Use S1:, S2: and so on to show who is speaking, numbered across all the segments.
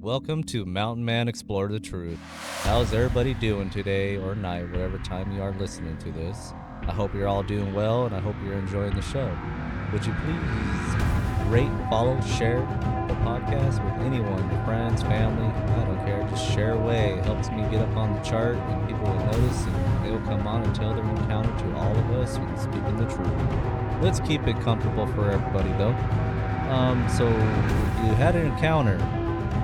S1: Welcome to Mountain Man Explore the Truth. How's everybody doing today or night, whatever time you are listening to this? I hope you're all doing well and I hope you're enjoying the show. Would you please rate, follow, share the podcast with anyone, your friends, family? I don't care. Just share away. It helps me get up on the chart and people will notice and they'll come on and tell their encounter to all of us and speaking the truth. Let's keep it comfortable for everybody though. So if you had an encounter,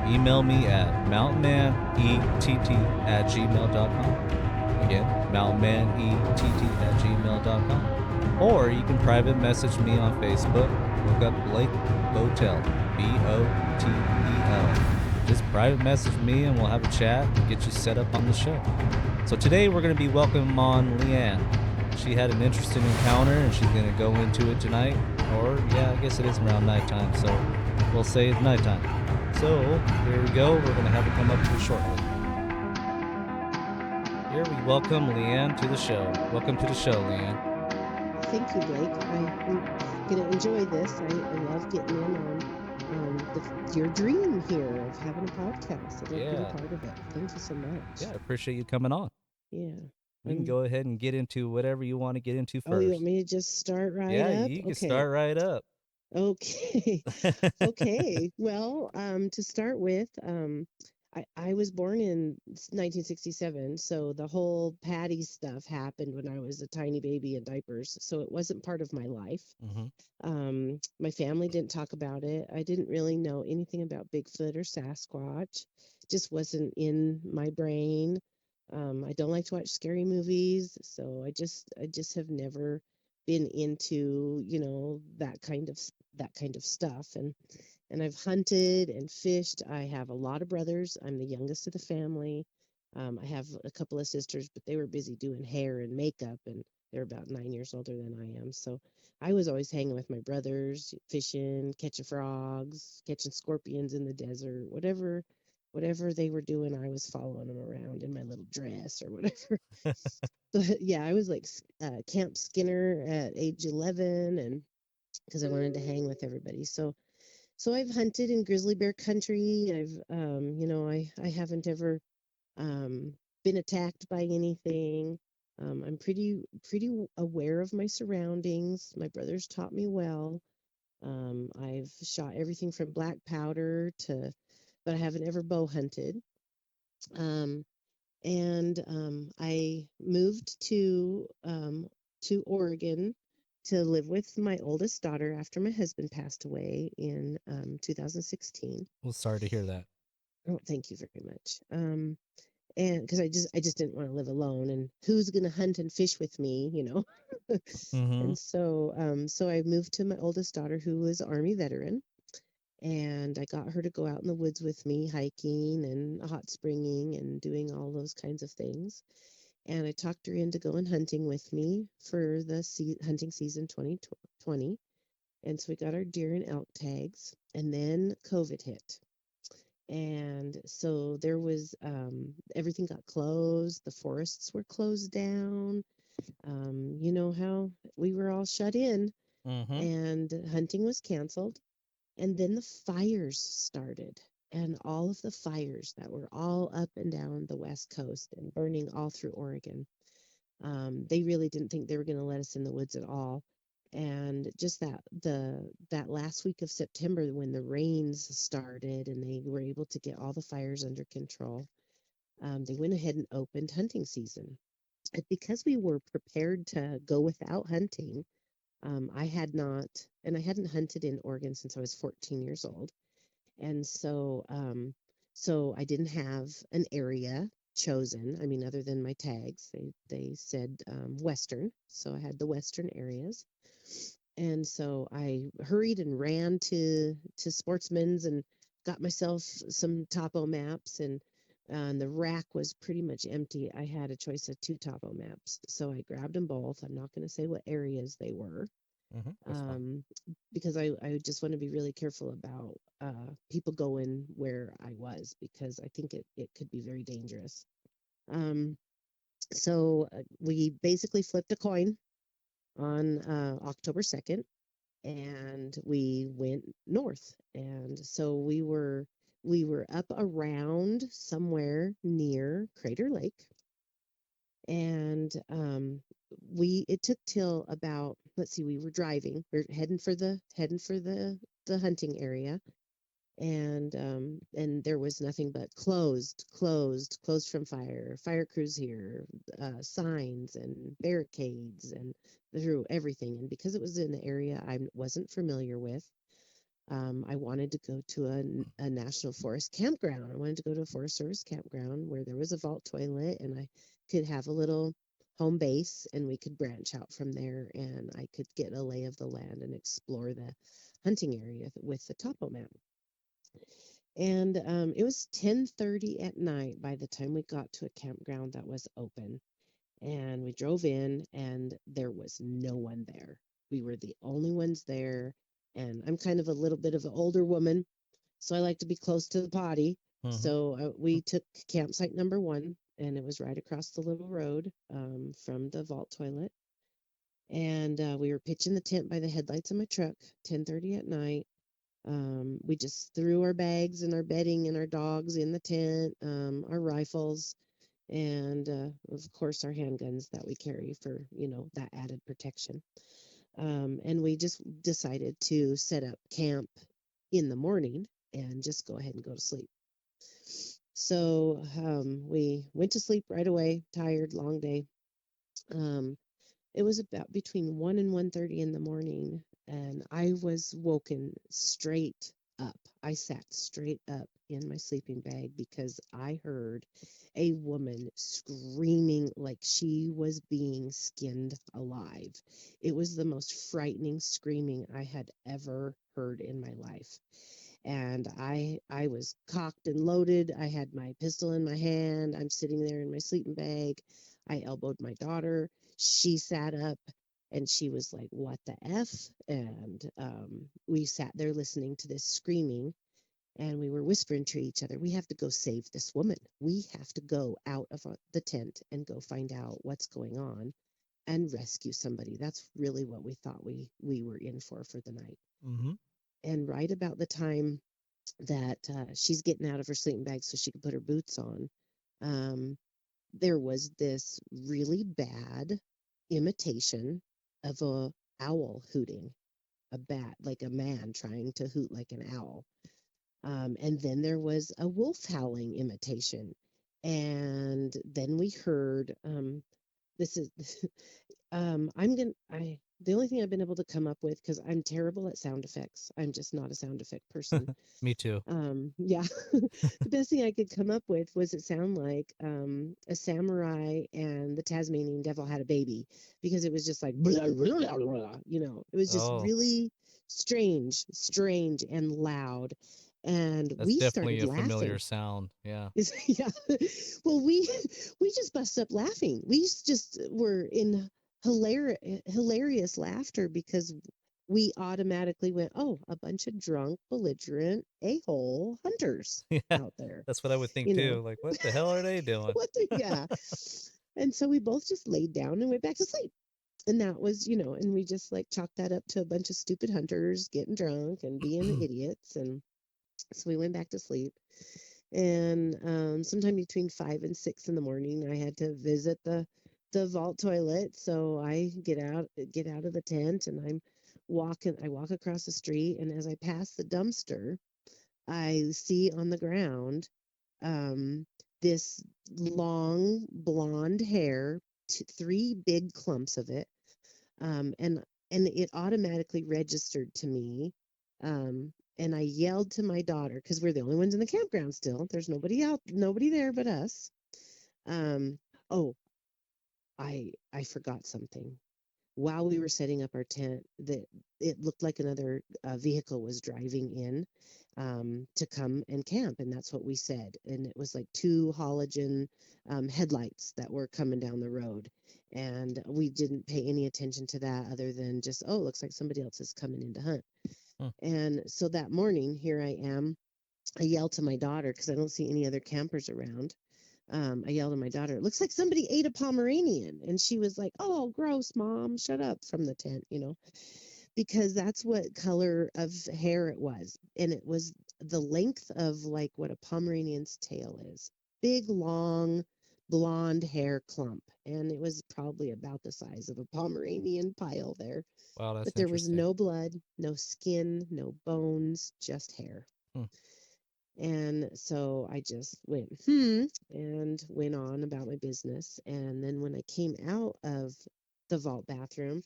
S1: email me at mountainmanett@gmail.com. Again, mountainmanett@gmail.com. Or you can private message me on Facebook. Look up Blake Botel, Botel. Just private message me and we'll have a chat and get you set up on the show. So today we're going to be welcoming on Leanne. She had an interesting encounter and she's going to go into it tonight. Or, yeah, I guess it is around nighttime, so we'll say it's nighttime. So, here we go. We're going to have it come up here shortly. Here we welcome Leanne to the show. Welcome to the show, Leanne.
S2: Thank you, Blake. I'm going to enjoy this. I love getting in on your dream here of having a podcast. I love being a part of it. Thank you so much.
S1: Yeah, I appreciate you coming on.
S2: Yeah.
S1: We can go ahead and get into whatever you want to get into first.
S2: Oh, you want me to just start right up?
S1: Yeah, you can start right up.
S2: Okay. Okay. Well, to start with, I was born in 1967, so the whole Patty stuff happened when I was a tiny baby in diapers, so it wasn't part of my life. My family didn't talk about it. I didn't really know anything about Bigfoot or Sasquatch. Just wasn't in my brain. I don't like to watch scary movies, so I just have never been into, that kind of stuff. And I've hunted and fished. I have a lot of brothers. I'm the youngest of the family. I have a couple of sisters, but they were busy doing hair and makeup, and they're about 9 years older than I am. So I was always hanging with my brothers, fishing, catching frogs, catching scorpions in the desert, whatever they were doing, I was following them around in my little dress or whatever. But yeah, I was like Camp Skinner at age 11, and because I wanted to hang with everybody. So I've hunted in grizzly bear country. I've I haven't ever been attacked by anything. I'm pretty aware of my surroundings. My brothers taught me well. I've shot everything from black powder to, but I haven't ever bow hunted. And I moved to Oregon to live with my oldest daughter after my husband passed away in 2016.
S1: Well, sorry to hear that.
S2: Oh, thank you very much. And because I just didn't want to live alone, and who's gonna hunt and fish with me, And so I moved to my oldest daughter, who was Army veteran, and I got her to go out in the woods with me, hiking and hot springing and doing all those kinds of things. And I talked her into going hunting with me for the hunting season 2020. And so we got our deer and elk tags, and then COVID hit. And so there was everything got closed, the forests were closed down. You know how we were all shut in, and hunting was canceled. And then the fires started, and all of the fires that were all up and down the West Coast and burning all through Oregon. They really didn't think they were going to let us in the woods at all. And just that last week of September, when the rains started and they were able to get all the fires under control, they went ahead and opened hunting season. And because we were prepared to go without hunting, I had not, and I hadn't hunted in Oregon since I was 14 years old. And so I didn't have an area chosen. I mean, other than my tags, they said Western. So I had the Western areas. And so I hurried and ran to Sportsman's and got myself some topo maps, and the rack was pretty much empty. I had a choice of two topo maps. So I grabbed them both. I'm not going to say what areas they were, because I just want to be really careful about people going where I was, because I think it could be very dangerous. So we basically flipped a coin on October 2nd, and we went north. And so we were We were up around somewhere near Crater Lake, and we it took till about, let's see, we were driving, we're heading for the hunting area, and there was nothing but closed from fire crews here, signs and barricades and through everything. And because it was in an area I wasn't familiar with, I wanted to go to a national forest campground. I wanted to go to a Forest Service campground where there was a vault toilet and I could have a little home base, and we could branch out from there, and I could get a lay of the land and explore the hunting area with the topo map. And it was 10:30 at night by the time we got to a campground that was open. And we drove in, and there was no one there. We were the only ones there. And I'm kind of a little bit of an older woman, so I like to be close to the potty.
S1: Mm-hmm.
S2: So we took campsite number one, and it was right across the little road from the vault toilet. And we were pitching the tent by the headlights of my truck, 10:30 at night. We just threw our bags and our bedding and our dogs in the tent, our rifles, and of course our handguns that we carry for, that added protection. And we just decided to set up camp in the morning and just go ahead and go to sleep. So we went to sleep right away, tired, long day. Um, it was about between 1 and 1:30 in the morning, and I was woken straight up. I sat straight up in my sleeping bag because I heard a woman screaming like she was being skinned alive. It was the most frightening screaming I had ever heard in my life. And I was cocked and loaded. I had my pistol in my hand. I'm sitting there in my sleeping bag. I elbowed my daughter. She sat up and she was like, "What the F?" And we sat there listening to this screaming, and we were whispering to each other, "We have to go save this woman. We have to go out of the tent and go find out what's going on and rescue somebody." That's really what we thought we were in for the night.
S1: Mm-hmm.
S2: And right about the time that she's getting out of her sleeping bag so she could put her boots on, um, there was this really bad imitation of a owl hooting, a bat, like a man trying to hoot like an owl. And then there was a wolf howling imitation. And then we heard, this is the only thing I've been able to come up with, because I'm terrible at sound effects. I'm just not a sound effect person.
S1: Me too.
S2: Yeah, the best thing I could come up with was it sound like a samurai and the Tasmanian devil had a baby, because it was just like blah, blah, blah, blah, it was just
S1: Oh,
S2: really strange and loud. And
S1: that's
S2: we
S1: definitely
S2: started
S1: a familiar
S2: laughing.
S1: sound. Yeah.
S2: Yeah. Well, we just busted up laughing. We just were in hilarious laughter because we automatically went, "Oh, a bunch of drunk, belligerent, a-hole hunters
S1: Yeah.
S2: out there."
S1: That's what I would think
S2: You know,
S1: too. Like, what the hell are they doing?
S2: yeah. And so we both just laid down and went back to sleep. And that was, and we just like chalked that up to a bunch of stupid hunters getting drunk and being idiots. And so we went back to sleep. And sometime between 5 and 6 in the morning, I had to visit the vault toilet. So I get out of the tent, and I walk across the street, and as I pass the dumpster, I see on the ground um, this long blonde hair, three big clumps of it, and it automatically registered to me. And I yelled to my daughter, because we're the only ones in the campground still. There's nobody there but us. Um, oh, I forgot something. While we were setting up our tent, that it looked like another vehicle was driving in to come and camp, and that's what we said. And it was like two halogen headlights that were coming down the road, and we didn't pay any attention to that other than just, oh, it looks like somebody else is coming in to hunt.
S1: Hmm.
S2: And so that morning, here I am. I yelled to my daughter because I don't see any other campers around. I yelled at my daughter, "It looks like somebody ate a Pomeranian." And she was like, "Oh, gross, mom, shut up," from the tent. because that's what color of hair it was. And it was the length of like what a Pomeranian's tail is. Big, long, blonde hair clump. And it was probably about the size of a Pomeranian pile there.
S1: Wow,
S2: But
S1: that's
S2: there was
S1: interesting.
S2: no blood, no skin, no bones, just hair.
S1: Hmm.
S2: And so I just went, and went on about my business. And then when I came out of the vault bathroom,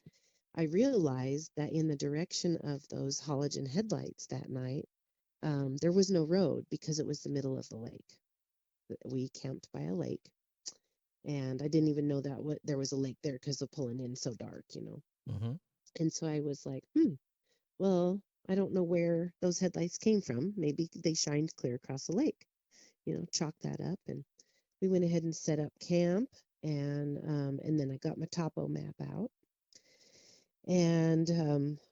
S2: I realized that in the direction of those halogen headlights that night, there was no road because it was the middle of the lake. We camped by a lake, and I didn't even know that there was a lake there because of pulling in so dark, you know.
S1: Mm-hmm.
S2: And so I was like, well, I don't know where those headlights came from. Maybe they shined clear across the lake. You know, chalk that up, and we went ahead and set up camp, and then I got my topo map out, and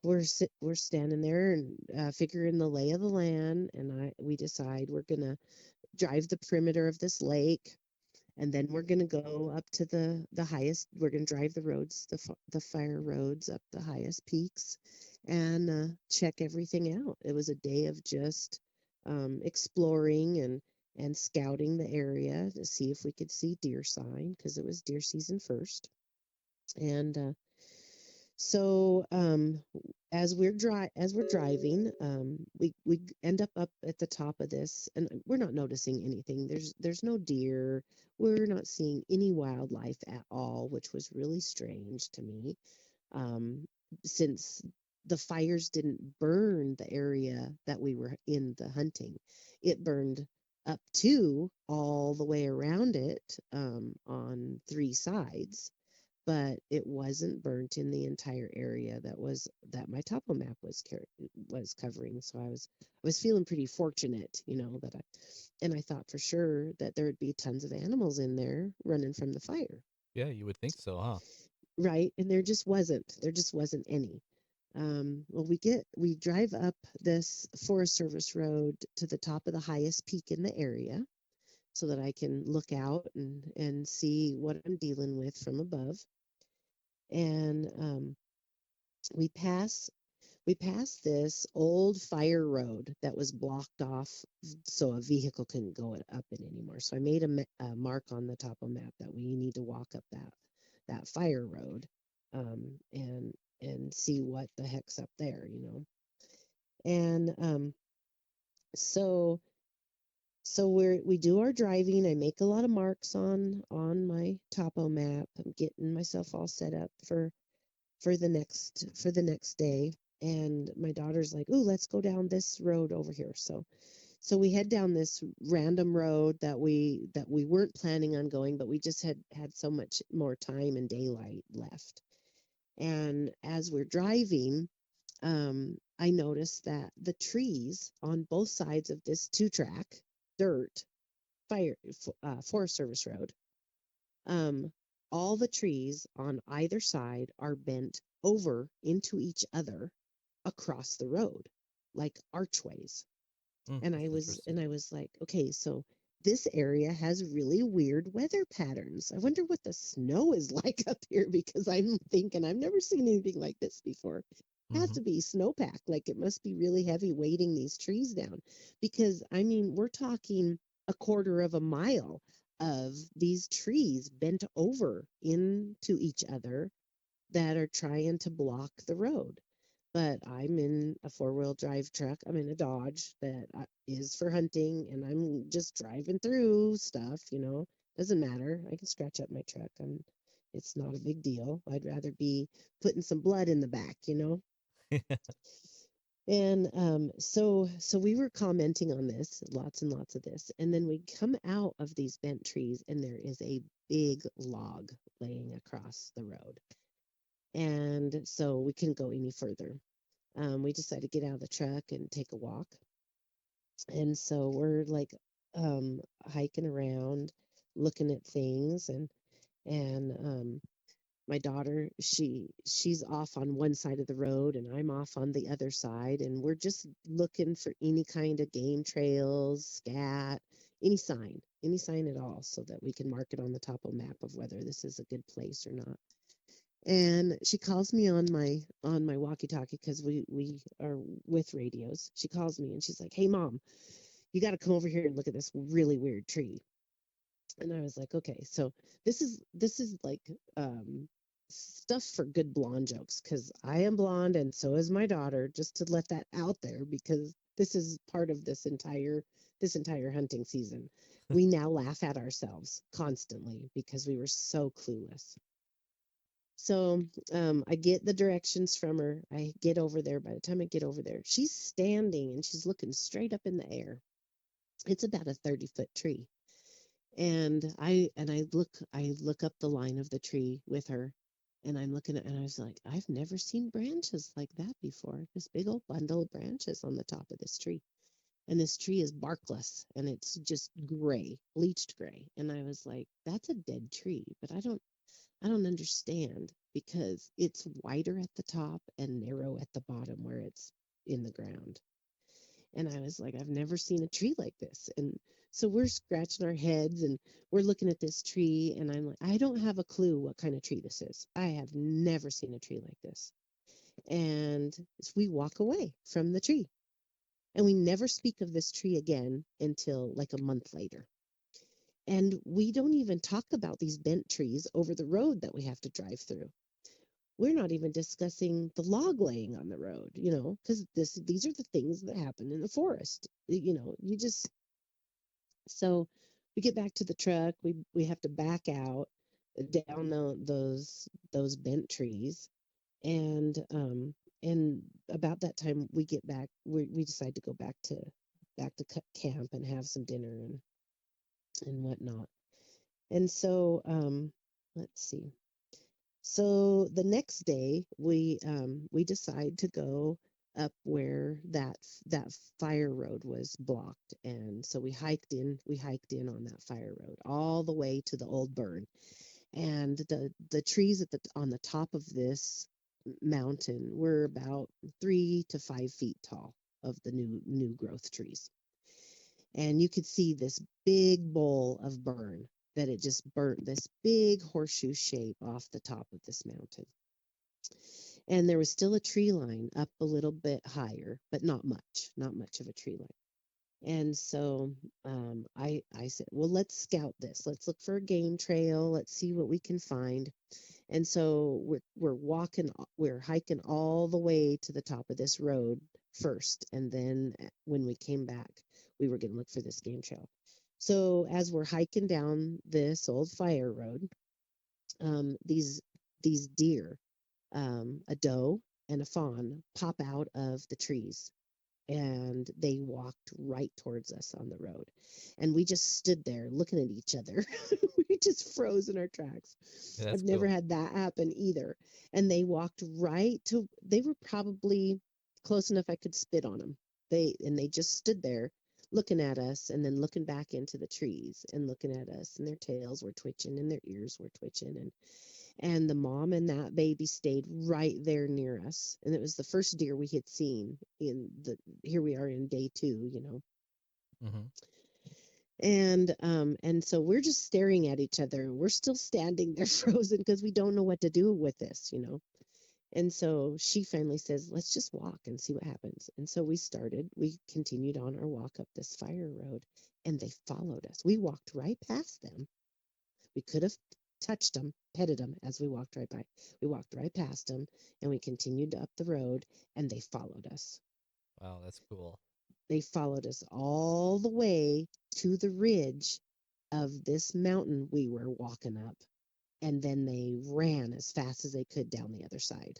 S2: we're standing there and figuring the lay of the land, and we decide we're gonna drive the perimeter of this lake, and then we're gonna go up to the highest. We're gonna drive the roads, the fire roads up the highest peaks, and check everything out. It was a day of just exploring and scouting the area to see if we could see deer sign because it was deer season first, and so as we're driving, we end up at the top of this, and we're not noticing anything. There's no deer. We're not seeing any wildlife at all, which was really strange to me. Um, since the fires didn't burn the area that we were in the hunting, it burned up to all the way around it, on three sides, but it wasn't burnt in the entire area that my topo map was covering. So I was feeling pretty fortunate, you know, and I thought for sure that there would be tons of animals in there running from the fire,
S1: Yeah, you would think so, huh?
S2: right? And there just wasn't any. Well, we drive up this Forest Service road to the top of the highest peak in the area so that I can look out and see what I'm dealing with from above. And we pass we passed this old fire road that was blocked off so a vehicle couldn't go up it anymore. So I made a mark on the topo map that we need to walk up that fire road, and see what the heck's up there, you know. And so we do our driving. I make a lot of marks on my topo map. I'm getting myself all set up for the next day, and my daughter's like, "Ooh, let's go down this road over here." So we head down this random road that we weren't planning on going, but we just had so much more time and daylight left. And as we're driving, I noticed that the trees on both sides of this two-track dirt Forest Service road, um, all the trees on either side are bent over into each other across the road, like archways. And I
S1: That's
S2: was
S1: interesting.
S2: and I was like, okay, so this area has really weird weather patterns. I wonder what the snow is like up here because I'm thinking I've never seen anything like this before. It has
S1: Mm-hmm.
S2: to be snowpack, like it must be really heavy weighting these trees down. Because I mean, we're talking a quarter of a mile of these trees bent over into each other that are trying to block the road. But I'm in a four-wheel drive truck. I'm in a Dodge that is for hunting, and I'm just driving through stuff, you know. Doesn't matter. I can scratch up my truck. It's not a big deal. I'd rather be putting some blood in the back, you know. And so we were commenting on this, lots and lots of this, and then we come out of these bent trees, and there is a big log laying across the road, and so we couldn't go any further. We decided to get out of the truck and take a walk. And so we're like hiking around, looking at things, and my daughter, she's off on one side of the road and I'm off on the other side, and we're just looking for any kind of game trails, scat, any sign at all, so that we can mark it on the topo map of whether this is a good place or not. And she calls me on my walkie-talkie because we are with radios. She calls me and she's like, "Hey, Mom, you got to come over here and look at this really weird tree." And I was like, "Okay, so this is like stuff for good blonde jokes because I am blonde and so is my daughter. Just to let that out there because this is part of this entire hunting season. We now laugh at ourselves constantly because we were so clueless. So I get the directions from her. I get over there. By the time I get over there, she's standing and she's looking straight up in the air. It's about a 30-foot tree. And I look up the line of the tree with her, and I'm looking at, and I was like, I've never seen branches like that before. This big old bundle of branches on the top of this tree. And this tree is barkless and it's just gray, bleached gray. And I was like, that's a dead tree, but I don't understand because it's wider at the top and narrow at the bottom where it's in the ground. And I was like, I've never seen a tree like this. And so we're scratching our heads and we're looking at this tree. And I'm like, I don't have a clue what kind of tree this is. I have never seen a tree like this. And we walk away from the tree. And we never speak of this tree again until like a month later. And we don't even talk about these bent trees over the road that we have to drive through. We're not even discussing the log laying on the road, because these are the things that happen in the forest. You just so we get back to the truck, we have to back out down those bent trees, and about that time we get back, we decide to go back to camp and have some dinner and whatnot. And so let's see. So the next day, we decide to go up where that fire road was blocked, and so we hiked in on that fire road all the way to the old burn, and the trees on the top of this mountain were about 3 to 5 feet tall of the new growth trees, and you could see this big bowl of burn that it just burnt this big horseshoe shape off the top of this mountain. And there was still a tree line up a little bit higher, but not much of a tree line. And so I said, well, let's scout this. Let's look for a game trail. Let's see what we can find. And so we're hiking all the way to the top of this road first, and then when we came back, we were going to look for this game trail. So as we're hiking down this old fire road, these deer, a doe and a fawn, pop out of the trees, and they walked right towards us on the road. And we just stood there looking at each other. We just froze in our tracks.
S1: Yeah, that's
S2: I've never
S1: cool.
S2: had that happen either. And they were probably close enough I could spit on them. They just stood there looking at us and then looking back into the trees and looking at us, and their tails were twitching and their ears were twitching, and the mom and that baby stayed right there near us, and it was the first deer we had seen in the here we are in day 2.
S1: Mm-hmm.
S2: And so we're just staring at each other, and we're still standing there frozen because we don't know what to do with this. And so she finally says, let's just walk and see what happens. And so we continued on our walk up this fire road, and they followed us. We walked right past them. We could have touched them, petted them as we walked right by. We walked right past them, and we continued up the road, and they followed us.
S1: Wow, that's cool.
S2: They followed us all the way to the ridge of this mountain we were walking up, and then they ran as fast as they could down the other side.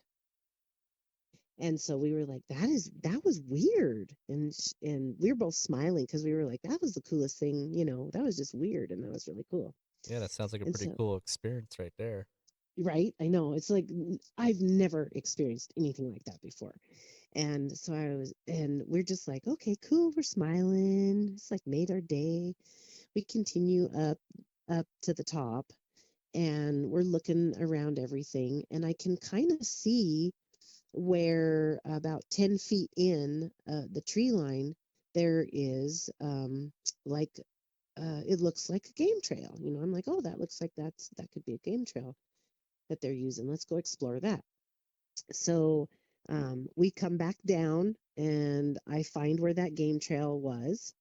S2: And so we were like, that was weird. And we were both smiling because we were like, that was the coolest thing. That was just weird, and that was really cool.
S1: Yeah, that sounds like a
S2: And
S1: pretty
S2: so
S1: cool experience right there.
S2: right, I know, it's like I've never experienced anything like that before. And so and we're just like, okay, cool, we're smiling, it's like made our day. We continue up to the top, and we're looking around everything, and I can kind of see where about 10 feet in the tree line there is like it looks like a game trail. I'm like, oh, that looks like that could be a game trail. that they're using. Let's go explore that. So we come back down, and I find where that game trail was.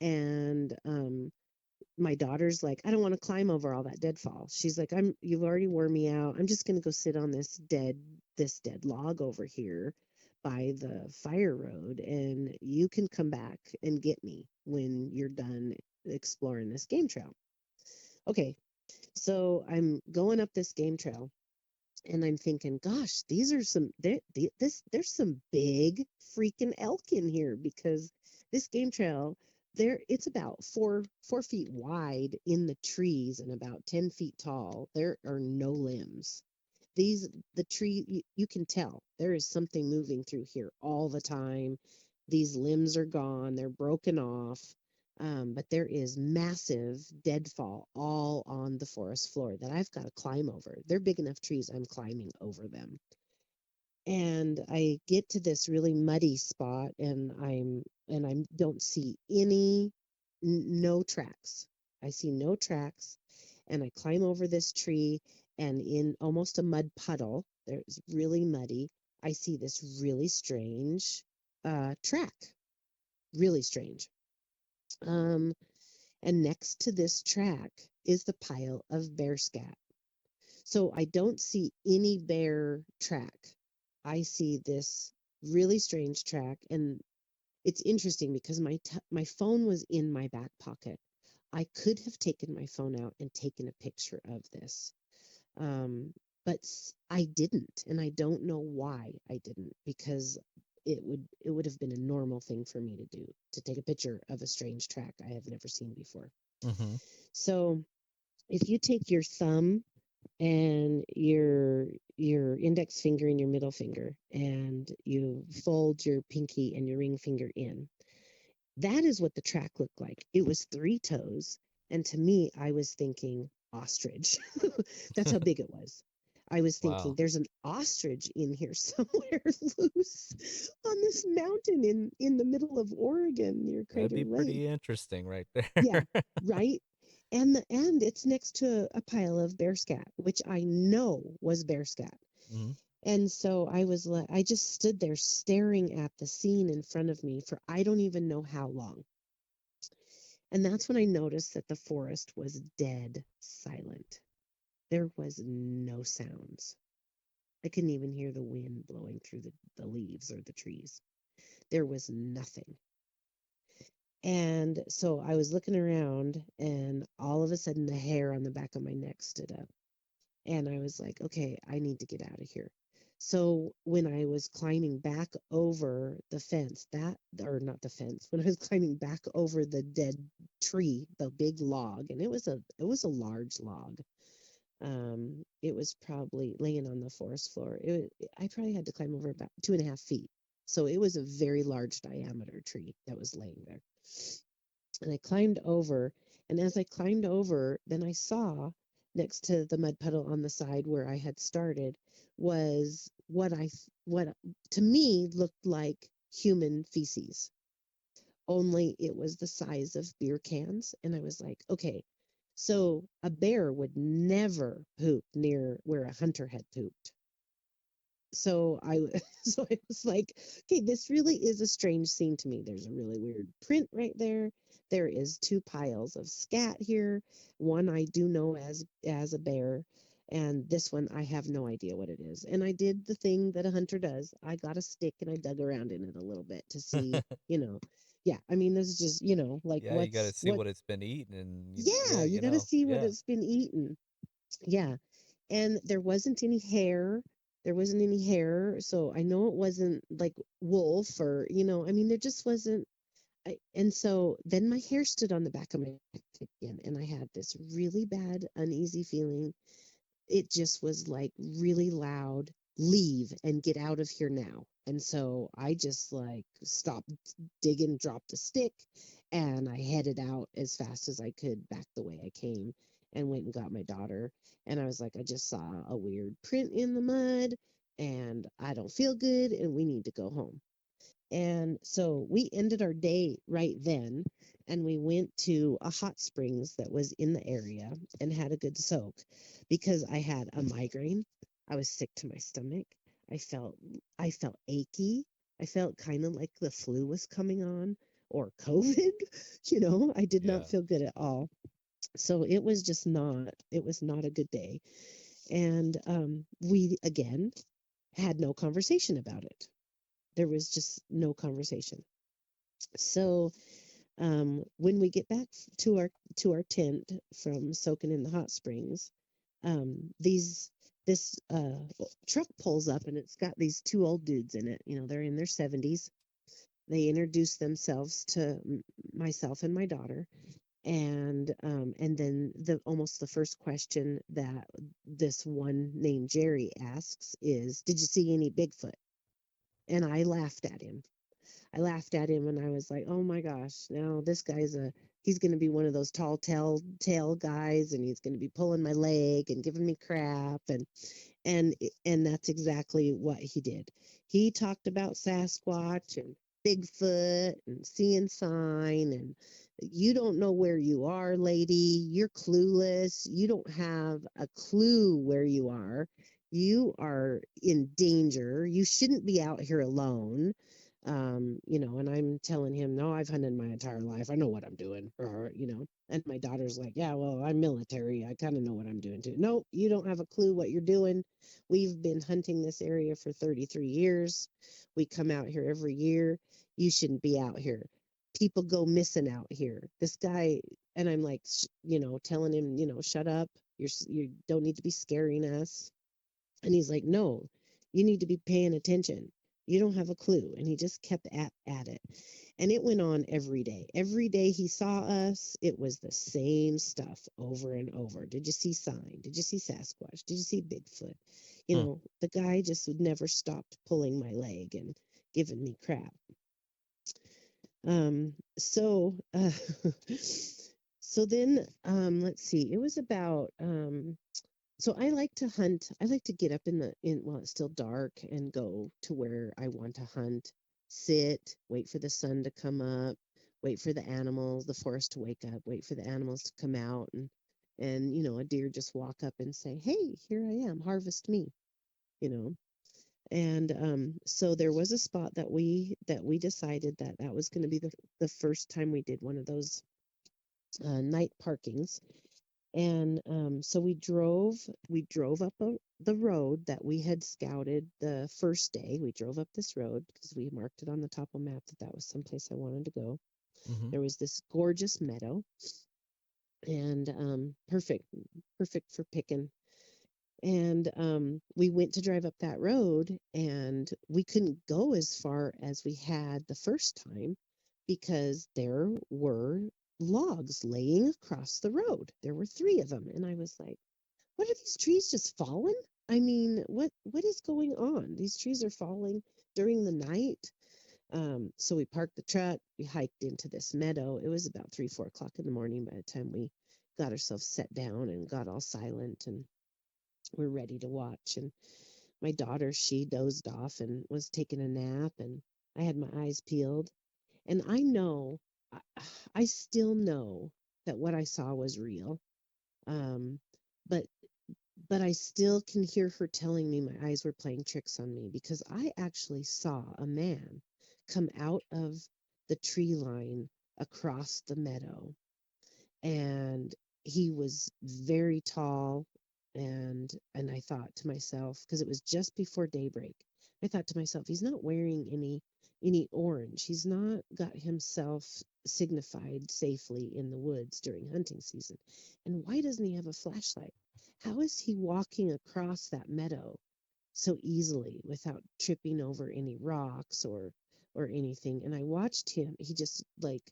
S2: And my daughter's like, I don't want to climb over all that deadfall. She's like, you've already wore me out. I'm just gonna go sit on this dead log over here by the fire road, and you can come back and get me when you're done exploring this game trail. Okay, so I'm going up this game trail, and I'm thinking, gosh, these are some there's some big freaking elk in here, because this game trail, it's about 4 feet wide in the trees and about 10 feet tall. There are no limbs. The tree, you can tell there is something moving through here all the time. These limbs are gone, they're broken off. But there is massive deadfall all on the forest floor that I've got to climb over. They're big enough trees, I'm climbing over them. And I get to this really muddy spot, and I don't see no tracks. I see no tracks, and I climb over this tree, and in almost a mud puddle, there's really muddy. I see this really strange track, really strange. Um, and next to this track is the pile of bear scat. So I don't see any bear track. I see this really strange track, and it's interesting because my phone was in my back pocket. I could have taken my phone out and taken a picture of this, um, but I didn't, and I don't know why I didn't, because it would have been a normal thing for me to do, to take a picture of a strange track I have never seen before.
S1: Mm-hmm.
S2: So if you take your thumb and your index finger and your middle finger, and you fold your pinky and your ring finger in, that is what the track looked like. It was 3 toes, and to me, I was thinking ostrich. That's how big it was. I was thinking
S1: Wow.
S2: there's an ostrich in here somewhere loose on this mountain in the middle of Oregon near
S1: That'd
S2: Crater
S1: be
S2: Lake.
S1: pretty interesting right
S2: Yeah,
S1: there.
S2: right. And it's next to a pile of bear scat, which I know was bear scat.
S1: Mm-hmm.
S2: And so I just stood there staring at the scene in front of me for I don't even know how long. And that's when I noticed that the forest was dead silent. There was no sounds. I couldn't even hear the wind blowing through the leaves or the trees. There was nothing. And so I was looking around, and all of a sudden the hair on the back of my neck stood up. And I was like, okay, I need to get out of here. So when I was climbing back over the fence, or not the fence, when I was climbing back over the dead tree, the big log, and it was a large log. It was probably laying on the forest floor. I probably had to climb over about 2.5 feet. So it was a very large diameter tree that was laying there. And I climbed over, and as I climbed over, then I saw next to the mud puddle on the side where I had started was what to me looked like human feces, only it was the size of beer cans. And I was like, okay, so a bear would never poop near where a hunter had pooped. So so I was like, okay, this really is a strange scene to me. There's a really weird print right there. There is 2 piles of scat here. One I do know as a bear, and this one I have no idea what it is. And I did the thing that a hunter does. I got a stick and I dug around in it a little bit to see, yeah. I mean, this is just, like
S1: Yeah, you got to see
S2: what
S1: what it's been eating, and
S2: yeah,
S1: yeah,
S2: you got to see what
S1: yeah.
S2: it's been eaten. Yeah, and there wasn't any hair. There wasn't any hair, so I know it wasn't like wolf, or I mean, there just wasn't. And so then my hair stood on the back of my neck again, and I had this really bad uneasy feeling. It just was like really loud, leave and get out of here now. And so I just like stopped digging, dropped the stick, and I headed out as fast as I could back the way I came, and went and got my daughter. And I was like, I just saw a weird print in the mud, and I don't feel good, and we need to go home. And so we ended our day right then, and we went to a hot springs that was in the area and had a good soak because I had a migraine. I was sick to my stomach. I felt I felt achy. I felt kind of like the flu was coming on or COVID. I did not
S1: Yeah.
S2: feel good at all. So it was not a good day. And we again had no conversation about it. There was just no conversation. So when we get back to our tent from soaking in the hot springs, these this truck pulls up and it's got these two old dudes in it. They're in their 70s. They introduce themselves to myself and my daughter, and then the almost the first question that this one named Jerry asks is, "Did you see any Bigfoot?" And I laughed at him. I laughed at him and I was like, "Oh my gosh, now this guy's he's going to be one of those tall tale guys, and he's going to be pulling my leg and giving me crap." And that's exactly what he did. He talked about Sasquatch and Bigfoot and seeing sign, and you don't know where you are, lady. You're clueless. You don't have a clue where you are. You are in danger. You shouldn't be out here alone. And I'm telling him, no, I've hunted my entire life. I know what I'm doing. And my daughter's like, yeah, well, I'm military. I kind of know what I'm doing too. No, you don't have a clue what you're doing. We've been hunting this area for 33 years. We come out here every year. You shouldn't be out here. People go missing out here. This guy, and I'm like, telling him, shut up. You don't need to be scaring us. And he's like, no, you need to be paying attention. You don't have a clue. And he just kept at it. And it went on every day. Every day he saw us, it was the same stuff over and over. Did you see sign? Did you see Sasquatch? Did you see Bigfoot?
S1: Hmm.
S2: The guy just would never stopped pulling my leg and giving me crap. So so then let's see. It was about so I like to hunt. I like to get up in while it's still dark and go to where I want to hunt, sit, wait for the sun to come up, wait for the animals, the forest to wake up, wait for the animals to come out, and a deer just walk up and say, "Hey, here I am, harvest me," you know. And so there was a spot that we decided that was going to be the first time we did one of those night parkings. And so we drove up the road that we had scouted the first day. We drove up this road because we marked it on the top of the map that was someplace I wanted to go.
S1: Mm-hmm.
S2: There was this gorgeous meadow, and perfect for picking. And we went to drive up that road, and we couldn't go as far as we had the first time because there were logs laying across the road. There were three of them, and I was like, what are these trees just falling? I mean, what is going on? These trees are falling during the night. So we parked the truck, we hiked into this meadow. It was about 3, 4 o'clock in the morning by the time we got ourselves set down and got all silent and we're ready to watch. And my daughter, she dozed off and was taking a nap, and I had my eyes peeled. And I, I still know that what I saw was real. Um, but but I still can hear her telling me my eyes were playing tricks on me because I actually saw a man come out of the tree line across the meadow, and he was very tall. And I thought to myself, because it was just before daybreak, I thought to myself, he's not wearing any orange. He's not got himself signified safely in the woods during hunting season. And why doesn't he have a flashlight? How is he walking across that meadow so easily without tripping over any rocks or anything? And I watched him. He just like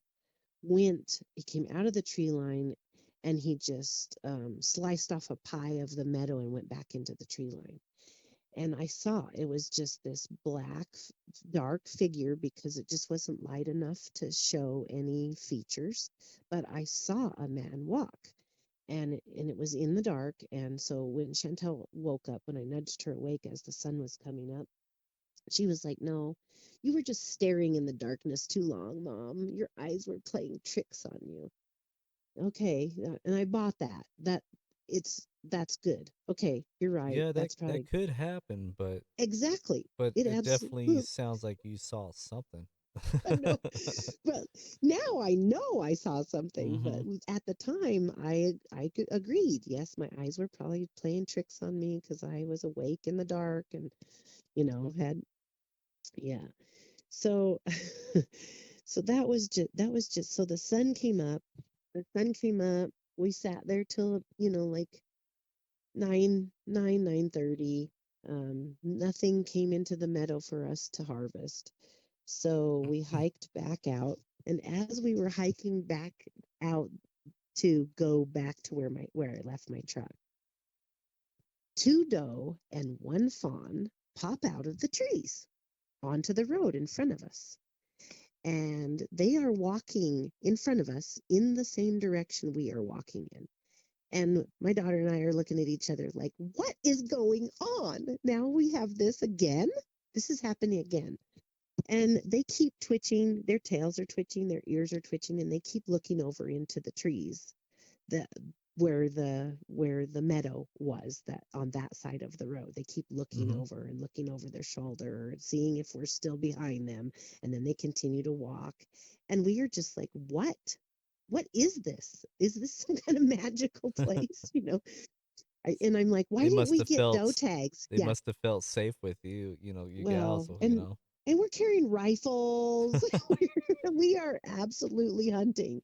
S2: he came out of the tree line, and he just sliced off a pie of the meadow and went back into the tree line. And I saw it was just this black, dark figure because it just wasn't light enough to show any features. But I saw a man walk, and it was in the dark. And so when Chantel woke up, when I nudged her awake as the sun was coming up, She was like, "No, you were just staring in the darkness too long, Mom. Your eyes were playing tricks on you." Okay, and I bought that. That's good. Okay, you're right.
S1: Yeah,
S2: That's
S1: that
S2: probably
S1: could happen,
S2: exactly.
S1: but
S2: It
S1: it definitely
S2: absolutely.
S1: sounds like you saw something.
S2: I know. Well, now I know I saw something, but
S1: Mhm.
S2: at the time agreed. Yes, my eyes were probably playing tricks on me because I was awake in the dark and had yeah. So so that was just so the sun came up. The sun came up. We sat there till like 9:30. Nothing came into the meadow for us to harvest. So we hiked back out. And as we were hiking back out to go back to where I left my truck, two doe and one fawn pop out of the trees onto the road in front of us. And they are walking in front of us in the same direction we are walking in. And my daughter and I are looking at each other like, what is going on? Now we have this again. This is happening again. And they keep twitching. Their tails are twitching, their ears are twitching, and they keep looking over into the trees, the where the meadow was, that on that side of the road. They keep looking
S1: Mhm.
S2: over and looking over their shoulder, seeing if we're still behind them, and then they continue to walk. And we are just like, what is this? Is this some kind of magical place? And I'm like, why
S1: They
S2: didn't
S1: must
S2: we
S1: have
S2: get doe
S1: felt
S2: tags?
S1: they
S2: Yeah.
S1: must have felt safe with you, you gals,
S2: Well,
S1: so,
S2: and we're carrying rifles. We are absolutely hunting.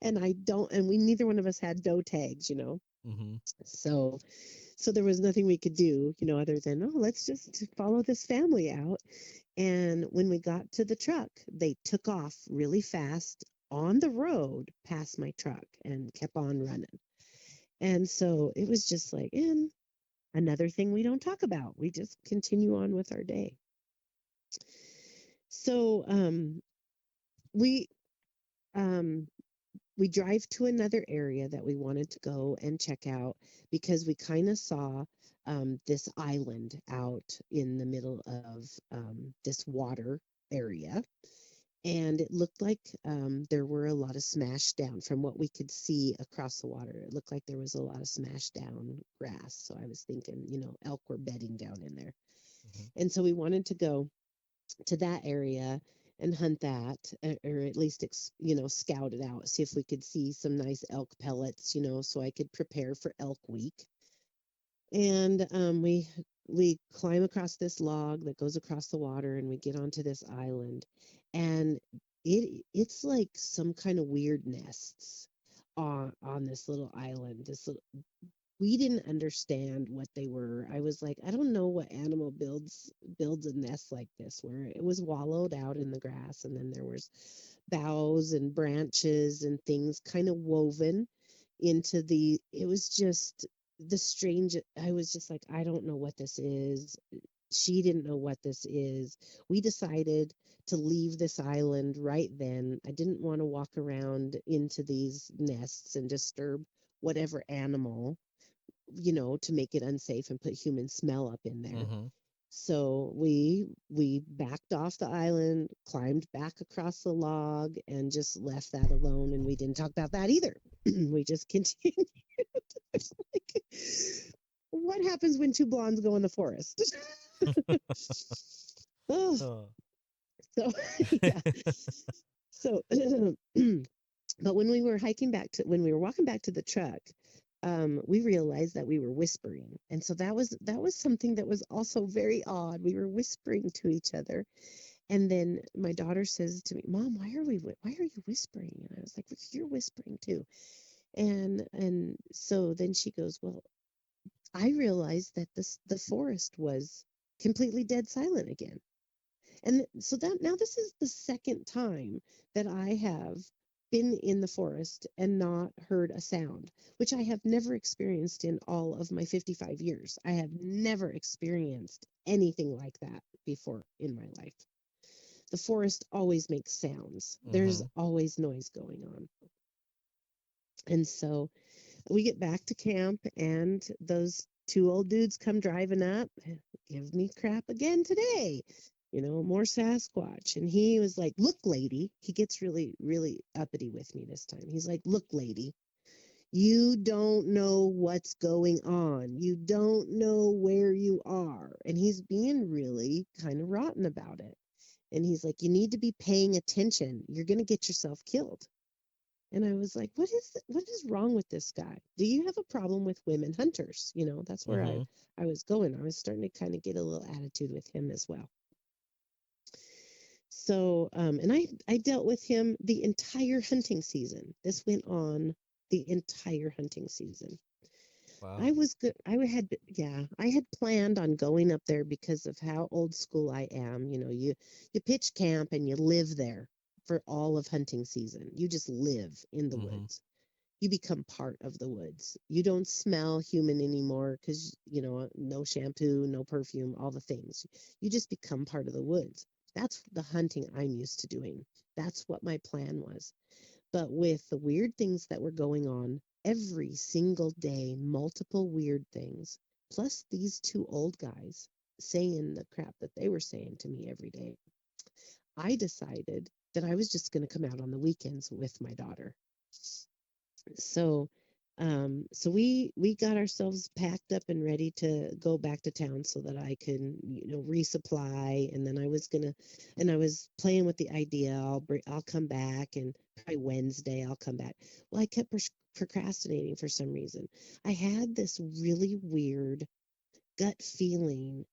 S2: And I don't and we neither one of us had doe tags.
S1: Mhm.
S2: So there was nothing we could do, other than, oh, let's just follow this family out. And when we got to the truck, they took off really fast on the road past my truck and kept on running. And so it was just like, and another thing we don't talk about. We just continue on with our day. So we um we drive to another area that we wanted to go and check out because we kind of saw this island out in the middle of this water area. And it looked like there were a lot of smashed down from what we could see across the water. It looked like there was a lot of smashed down grass. So I was thinking, elk were bedding down in there.
S1: Mhm.
S2: And so we wanted to go to that area and hunt that, or at least scout it out, see if we could see some nice elk pellets, so I could prepare for elk week. And we climb across this log that goes across the water, and we get onto this island. And it's like some kind of weird nests on this little island. We didn't understand what they were. I was like, I don't know what animal builds a nest like this, where it was wallowed out in the grass, and then there was boughs and branches and things kind of woven into the. It was just the strange. I was just like, I don't know what this is. She didn't know what this is. We decided to leave this island right then. I didn't want to walk around into these nests and disturb whatever animal, to make it unsafe and put human smell up in there.
S1: Mhm.
S2: So we backed off the island, climbed back across the log, and just left that alone. And we didn't talk about that either. We just continued. Like, what happens when two blondes go in the forest? Oh,
S1: Oh.
S2: so yeah. So but when we were walking back to the truck, we realized that we were whispering. And so that was something that was also very odd. We were whispering to each other. And then my daughter says to me, Mom, why are you whispering? And I was like, well, you're whispering too. And so then she goes, well, I realized that the forest was completely dead silent again. And so that now this is the second time that I have been in the forest and not heard a sound, which I have never experienced in all of my 55 years. I have never experienced anything like that before in my life. The forest always makes sounds. There's
S1: Mhm.
S2: always noise going on. And so we get back to camp, and those two old dudes come driving up. Give me crap again today. more Sasquatch. And he was like, look, lady. He gets really, really uppity with me this time. He's like, look, lady, you don't know what's going on. You don't know where you are. And he's being really kind of rotten about it. And he's like, you need to be paying attention. You're going to get yourself killed. And I was like, what is wrong with this guy? Do you have a problem with women hunters? That's where I,
S1: Mm-hmm.
S2: I was going. I was starting to kind of get a little attitude with him as well. So, and I dealt with him the entire hunting season. This went on the entire hunting season. I
S1: Wow.
S2: was good. I had planned on going up there because of how old school I am. You pitch camp and you live there for all of hunting season. You just live in the
S1: Mm-hmm.
S2: woods. You become part of the woods. You don't smell human anymore because, no shampoo, no perfume, all the things. You just become part of the woods. That's the hunting I'm used to doing. That's what my plan was. But with the weird things that were going on every single day, multiple weird things, plus these two old guys saying the crap that they were saying to me every day, I decided that I was just going to come out on the weekends with my daughter. So we got ourselves packed up and ready to go back to town so that I can resupply. And then I was playing with the idea, I'll come back, and by Wednesday I'll come back. Well, I kept procrastinating for some reason. I had this really weird gut feeling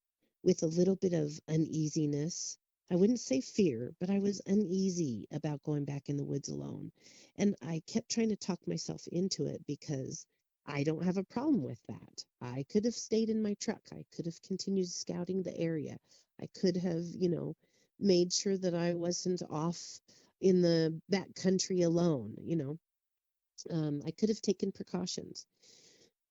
S2: with a little bit of uneasiness. I wouldn't say fear, but I was uneasy about going back in the woods alone. And I kept trying to talk myself into it because I don't have a problem with that. I could have stayed in my truck. I could have continued scouting the area. I could have, made sure that I wasn't off in the back country alone. I could have taken precautions,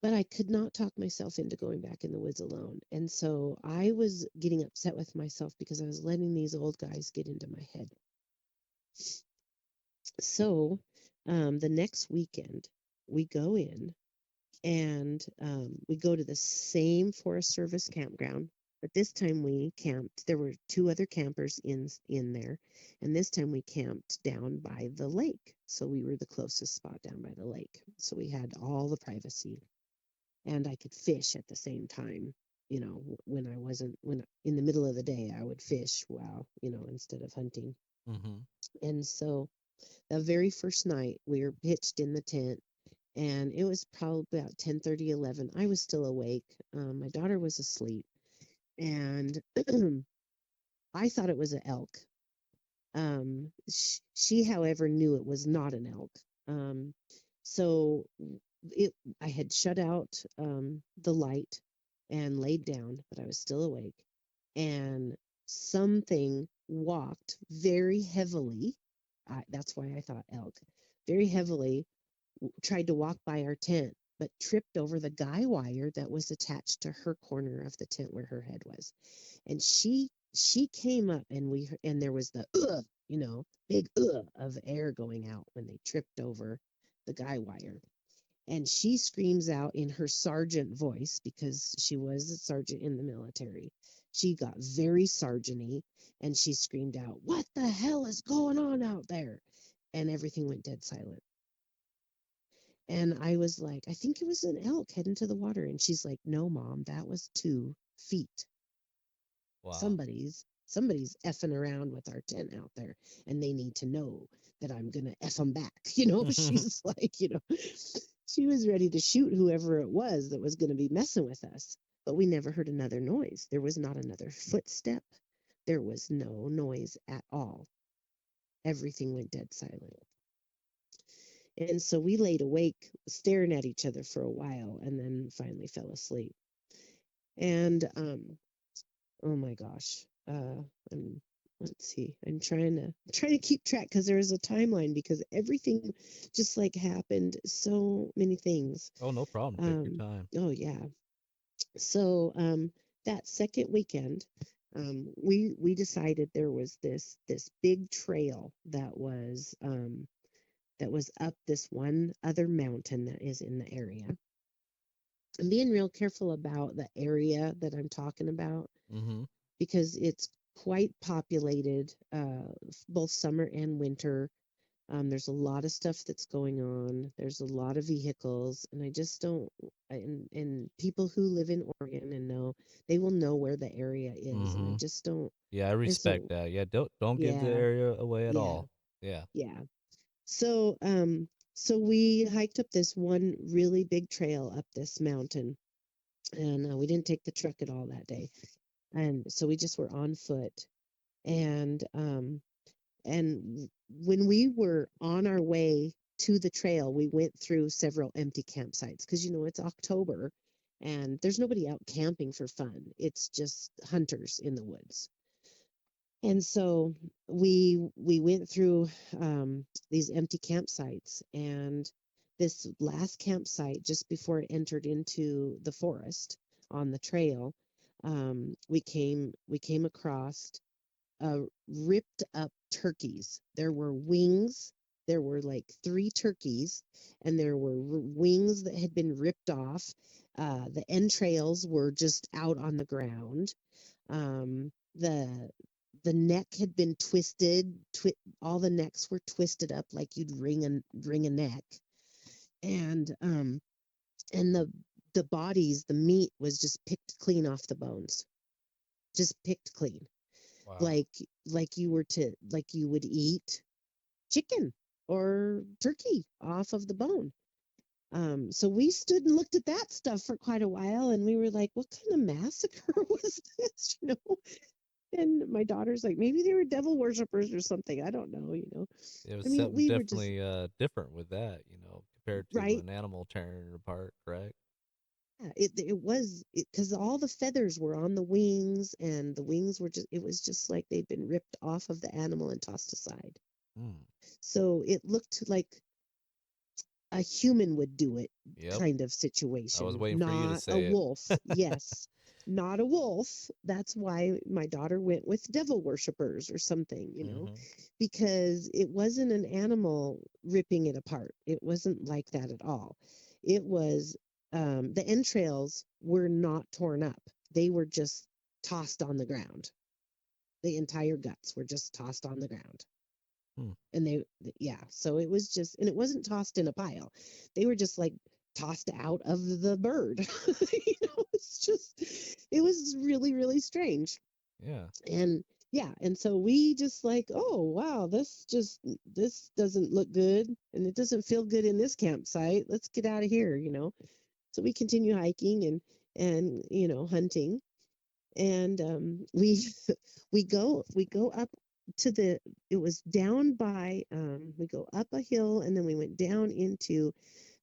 S2: but I could not talk myself into going back in the woods alone. And so I was getting upset with myself because I was letting these old guys get into my head. So the next weekend, we go in and we go to the same Forest Service campground. But this time we camped. There were two other campers in there, and this time we camped down by the lake. So we were the closest spot down by the lake. So we had all the privacy, and I could fish at the same time. When I wasn't when in the middle of the day, I would fish while instead of hunting.
S1: Mm-hmm.
S2: And so the very first night, we were pitched in the tent, and it was probably about 10:30, 11. I was still awake. My daughter was asleep, and I thought it was an elk. She, however, knew it was not an elk. Um, so it I had shut out the light and laid down, but I was still awake. And something walked very heavily. That's why I thought elk. Very heavily tried to walk by our tent, but tripped over the guy wire that was attached to her corner of the tent where her head was. And she came up, and there was the big of air going out when they tripped over the guy wire. And she screams out in her sergeant voice, because she was a sergeant in the military. She got very sergeanty, and she screamed out, "What the hell is going on out there?" And everything went dead silent. And I was like, "I think it was an elk heading to the water." And she's like, "No, Mom, that was 2 feet.
S1: Wow.
S2: Somebody's effing around with our tent out there, and they need to know that I'm gonna eff them back." She's like, she was ready to shoot whoever it was that was gonna be messing with us. But we never heard another noise. There was not another footstep. There was no noise at all. Everything went dead silent. And so we laid awake, staring at each other for a while, and then finally fell asleep. And oh my gosh. I'm let's see. I'm trying to keep track because there is a timeline, because everything just like happened, so many things.
S1: Oh, no problem. Take your time.
S2: Oh yeah. So that second weekend, we decided there was this big trail that was up this one other mountain that is in the area. I'm being real careful about the area that I'm talking about,
S1: Mm-hmm.
S2: because it's quite populated, both summer and winter. There's a lot of stuff that's going on. There's a lot of vehicles, and I just don't. And people who live in Oregon and know, they will know where the area is, and I
S1: Mm-hmm.
S2: just don't.
S1: Yeah, I
S2: And
S1: respect
S2: so,
S1: that. Yeah, don't give the
S2: yeah,
S1: area away at
S2: yeah,
S1: all. Yeah.
S2: yeah. So, so we hiked up this one really big trail up this mountain, and we didn't take the truck at all that day, and so we just were on foot, and when we were on our way to the trail, we went through several empty campsites because, it's October and there's nobody out camping for fun. It's just hunters in the woods. And so we went through these empty campsites, and this last campsite just before it entered into the forest on the trail, we came across ripped up turkeys. There were wings. There were like three turkeys, and there were wings that had been ripped off. The entrails were just out on the ground. The neck had been twisted. All the necks were twisted up like you'd ring a neck, and the bodies, the meat was just picked clean off the bones, just picked clean,
S1: Wow.
S2: like like you would eat chicken or turkey off of the bone. So we stood and looked at that stuff for quite a while, and we were like, "What kind of massacre was this?" And my daughter's like, "Maybe they were devil worshippers or something. I don't know.
S1: It was
S2: I mean,
S1: something
S2: we were just
S1: definitely different with that, compared to
S2: right.
S1: an animal tearing it apart, correct?
S2: Yeah, it was because all the feathers were on the wings, and the wings were just. It was just like they'd been ripped off of the animal and tossed aside.
S1: Mm.
S2: So it looked like a human would do it
S1: Yep.
S2: kind of
S1: I was
S2: situation,
S1: waiting for you to
S2: not a
S1: say
S2: wolf.
S1: it.
S2: Yes, not a wolf. That's why my daughter went with devil worshippers or something,
S1: Mm-hmm.
S2: because it wasn't an animal ripping it apart. It wasn't like that at all. It was the entrails were not torn up, they were just tossed on the ground. The entire guts were just tossed on the ground.
S1: Hmm.
S2: And yeah, so it was just, and it wasn't tossed in a pile, they were just like tossed out of the bird. It's just, it was really, really strange.
S1: Yeah.
S2: And yeah, and so we just like, oh wow, this doesn't look good, and it doesn't feel good in this campsite, let's get out of here. So we continue hiking and hunting, and we go up to the it was down by we go up a hill, and then we went down into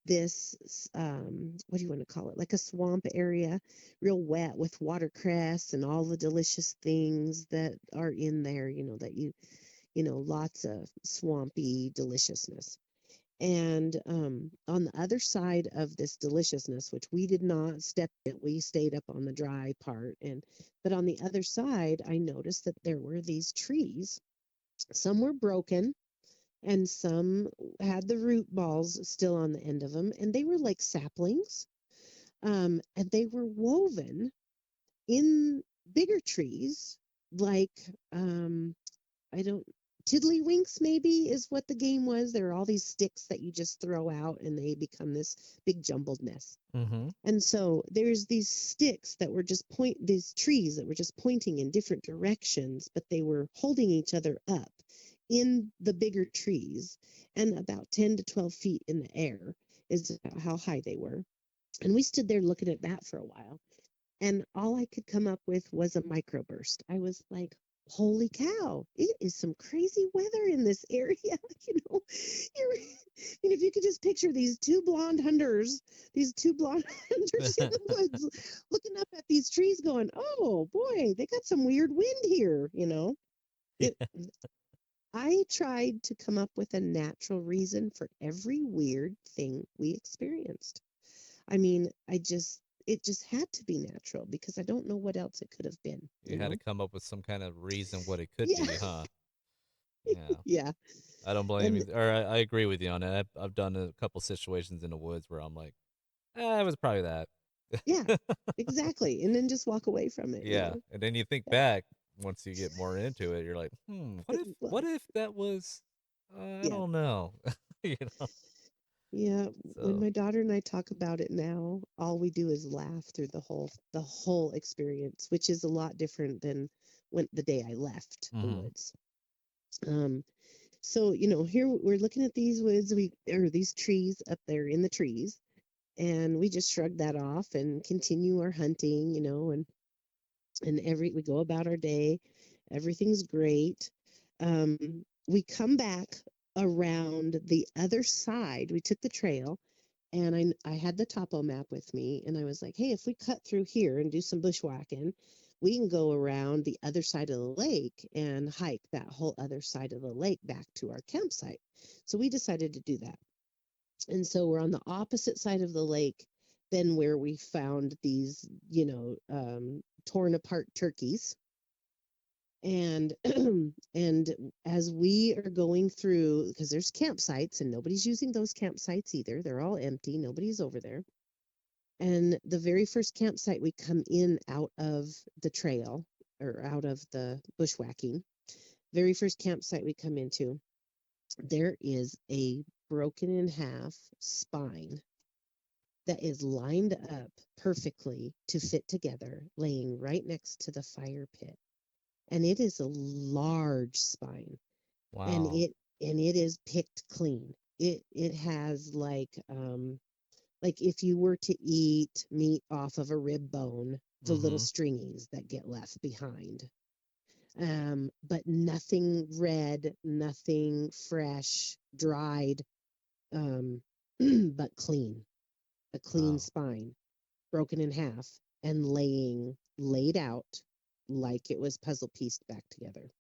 S2: this what do you want to call it, like a swamp area, real wet with watercress and all the delicious things that are in there, that lots of swampy deliciousness. And on the other side of this deliciousness, which we did not step in, we stayed up on the dry part. But on the other side, I noticed that there were these trees. Some were broken, and some had the root balls still on the end of them, and they were like saplings. And they were woven in bigger trees, like I don't tiddlywinks maybe is what the game was. There are all these sticks that you just throw out, and they become this big jumbled mess.
S1: Mm-hmm.
S2: And so there's these sticks that were just these trees that were just pointing in different directions, but they were holding each other up in the bigger trees, and about 10 to 12 feet in the air is how high they were. And we stood there looking at that for a while, and all I could come up with was a microburst. I was like, holy cow, it is some crazy weather in this area. you know, You're, if you could just picture these two blonde hunters in the woods looking up at these trees going, oh boy, they got some weird wind here. It,
S1: Yeah.
S2: I tried to come up with a natural reason for every weird thing we experienced. I mean, it just had to be natural because I don't know what else it could have been,
S1: You
S2: you
S1: had to
S2: know?
S1: come up with some kind of reason what it could
S2: Yeah.
S1: be, huh? Yeah.
S2: Yeah.
S1: I don't blame
S2: And
S1: you, or I agree with you on that. I've done a couple situations in the woods where I'm like, it was probably that.
S2: yeah, exactly. And then just walk away from it,
S1: Yeah, and then you think
S2: Yeah.
S1: back. once you get more into it, you're like, what
S2: Well,
S1: if that was, I
S2: yeah.
S1: don't know, you know.
S2: Yeah, when
S1: So,
S2: my daughter and I talk about it now, all we do is laugh through the whole experience, which is a lot different than when the day I left the
S1: hmm
S2: woods. Um, so here we're looking at these woods, we or these trees up there in the trees, and we just shrug that off and continue our hunting, and we go about our day. Everything's great. We come back around the other side. We took the trail, and I had the topo map with me, and I was like, hey, if we cut through here and do some bushwhacking, we can go around the other side of the lake and hike that whole other side of the lake back to our campsite. So we decided to do that. And so we're on the opposite side of the lake than where we found these, torn apart turkeys. And and as we are going through, because there's campsites and nobody's using those campsites either, they're all empty, nobody's over there. And the very first campsite we come in out of the trail, or out of the bushwhacking, very first campsite we come into, there is a broken in half spine that is lined up perfectly to fit together, laying right next to the fire pit. And it is a large spine, and
S1: wow.
S2: it is picked clean. It has like if you were to eat meat off of a rib bone, the little
S1: hmm
S2: stringies that get left behind. But nothing red, nothing fresh, dried, um, but clean. A clean
S1: Wow.
S2: spine, broken in half, and laid out like it was puzzle pieced back together.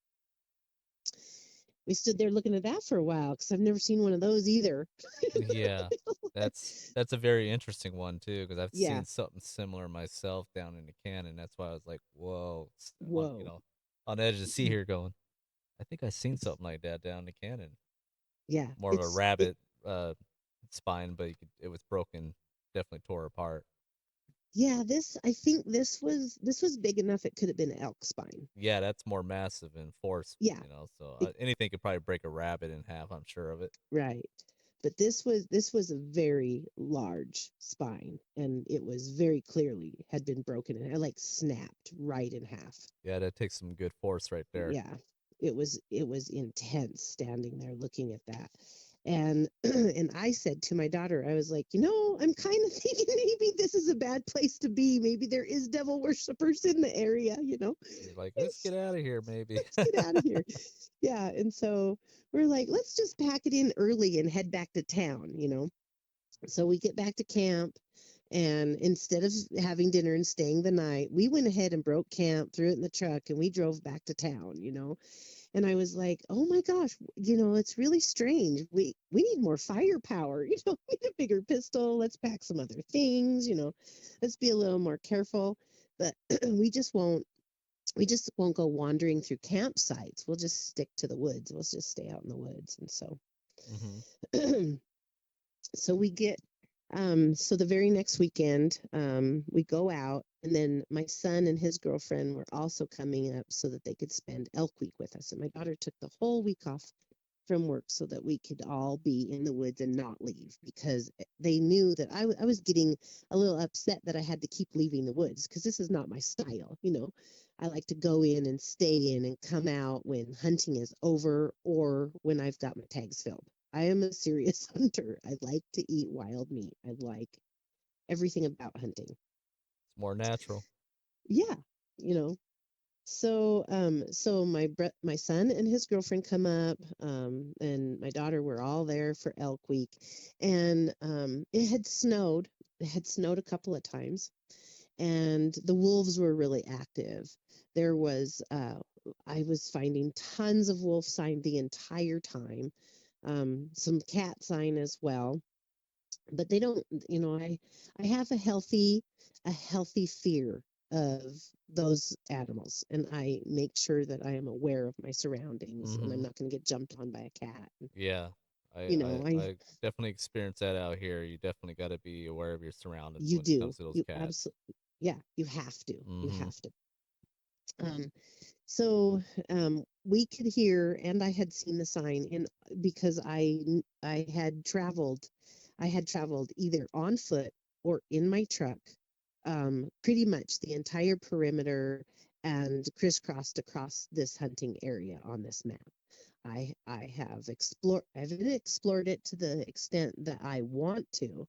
S2: We stood there looking at that for a while because I've never seen one of those either.
S1: Yeah, that's a very interesting one too, because I've
S2: Yeah.
S1: seen something similar myself down in the canyon. That's why I was like, whoa, on
S2: Whoa.
S1: on the edge of the seat here, going, I think I seen something like that down in the canyon.
S2: Yeah.
S1: More of a rabbit uh spine, but it was broken, definitely tore apart.
S2: Yeah, I think this was big enough it could have been an elk spine.
S1: Yeah, that's more massive in force,
S2: Yeah.
S1: So
S2: It,
S1: anything could probably break a rabbit in half. I'm sure of it.
S2: right. But this was a very large spine, and it was very clearly had been broken and like snapped right in half.
S1: Yeah, that takes some good force right there.
S2: Yeah, it was intense standing there looking at that. And and I said to my daughter, I was like, I'm kind of thinking maybe this is a bad place to be. Maybe there is devil worshippers in the area.
S1: You're like, let's get out of here, maybe.
S2: Let's get out of here. Yeah, and so we're like, let's just pack it in early and head back to town. So we get back to camp, and instead of having dinner and staying the night, we went ahead and broke camp, threw it in the truck, and we drove back to town. And I was like, oh my gosh, it's really strange. We need more firepower. We need a bigger pistol. Let's pack some other things. Let's be a little more careful. But we just won't go wandering through campsites. We'll just stick to the woods. We'll just stay out in the woods. And so
S1: hmm
S2: so we get so the very next weekend, we go out, and then my son and his girlfriend were also coming up so that they could spend elk week with us. And my daughter took the whole week off from work so that we could all be in the woods and not leave, because they knew that I was getting a little upset that I had to keep leaving the woods, because this is not my style. I like to go in and stay in and come out when hunting is over or when I've got my tags filled. I am a serious hunter. I like to eat wild meat. I like everything about hunting.
S1: It's more natural.
S2: Yeah, you know. So my son and his girlfriend come up, and my daughter were all there for elk week, and it had snowed. It had snowed a couple of times, and the wolves were really active. There was I was finding tons of wolf sign the entire time, some cat sign as well, but they don't. I have a healthy fear of those animals, and I make sure that I am aware of my surroundings, and I'm
S1: hmm
S2: not going to get jumped on by a cat.
S1: Yeah,
S2: You know, I
S1: I definitely experienced that out here. You definitely got to be aware of your surroundings
S2: you
S1: when it
S2: do
S1: comes to those
S2: you
S1: cats.
S2: absolutely, yeah, you have to
S1: hmm
S2: um So we could hear, and I had seen the sign, and because I had traveled either on foot or in my truck, pretty much the entire perimeter and crisscrossed across this hunting area on this map. I haven't explored it to the extent that I want to,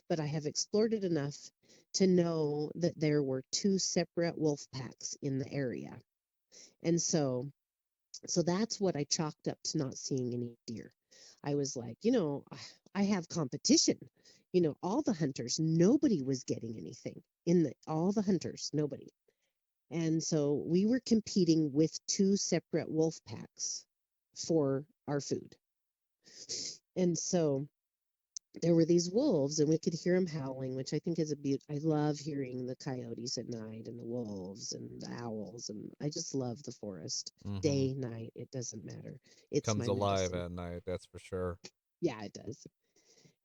S2: but I have explored it enough to know that there were two separate wolf packs in the area. And so that's what I chalked up to not seeing any deer. I was like, I have competition. All the hunters, nobody was getting anything all the hunters, nobody. And so we were competing with two separate wolf packs for our food. And so there were these wolves, and we could hear them howling, which I think is a beaut. I love hearing the coyotes at night and the wolves and the owls, and I just love the forest.
S1: Mm-hmm.
S2: Day, night, it doesn't matter. It's
S1: Comes
S2: my
S1: alive
S2: medicine.
S1: at night, that's for sure.
S2: Yeah, it does.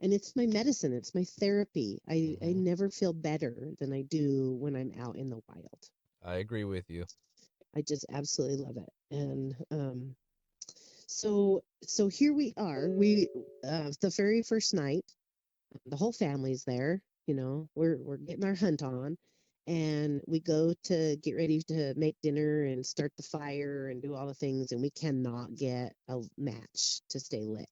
S2: And it's my medicine. It's my therapy. I
S1: Mm-hmm.
S2: never feel better than I do when I'm out in the wild.
S1: I agree with you.
S2: I just absolutely love it. And so here we are. The very first night, the whole family's there. We're getting our hunt on, and we go to get ready to make dinner and start the fire and do all the things, and we cannot get a match to stay lit.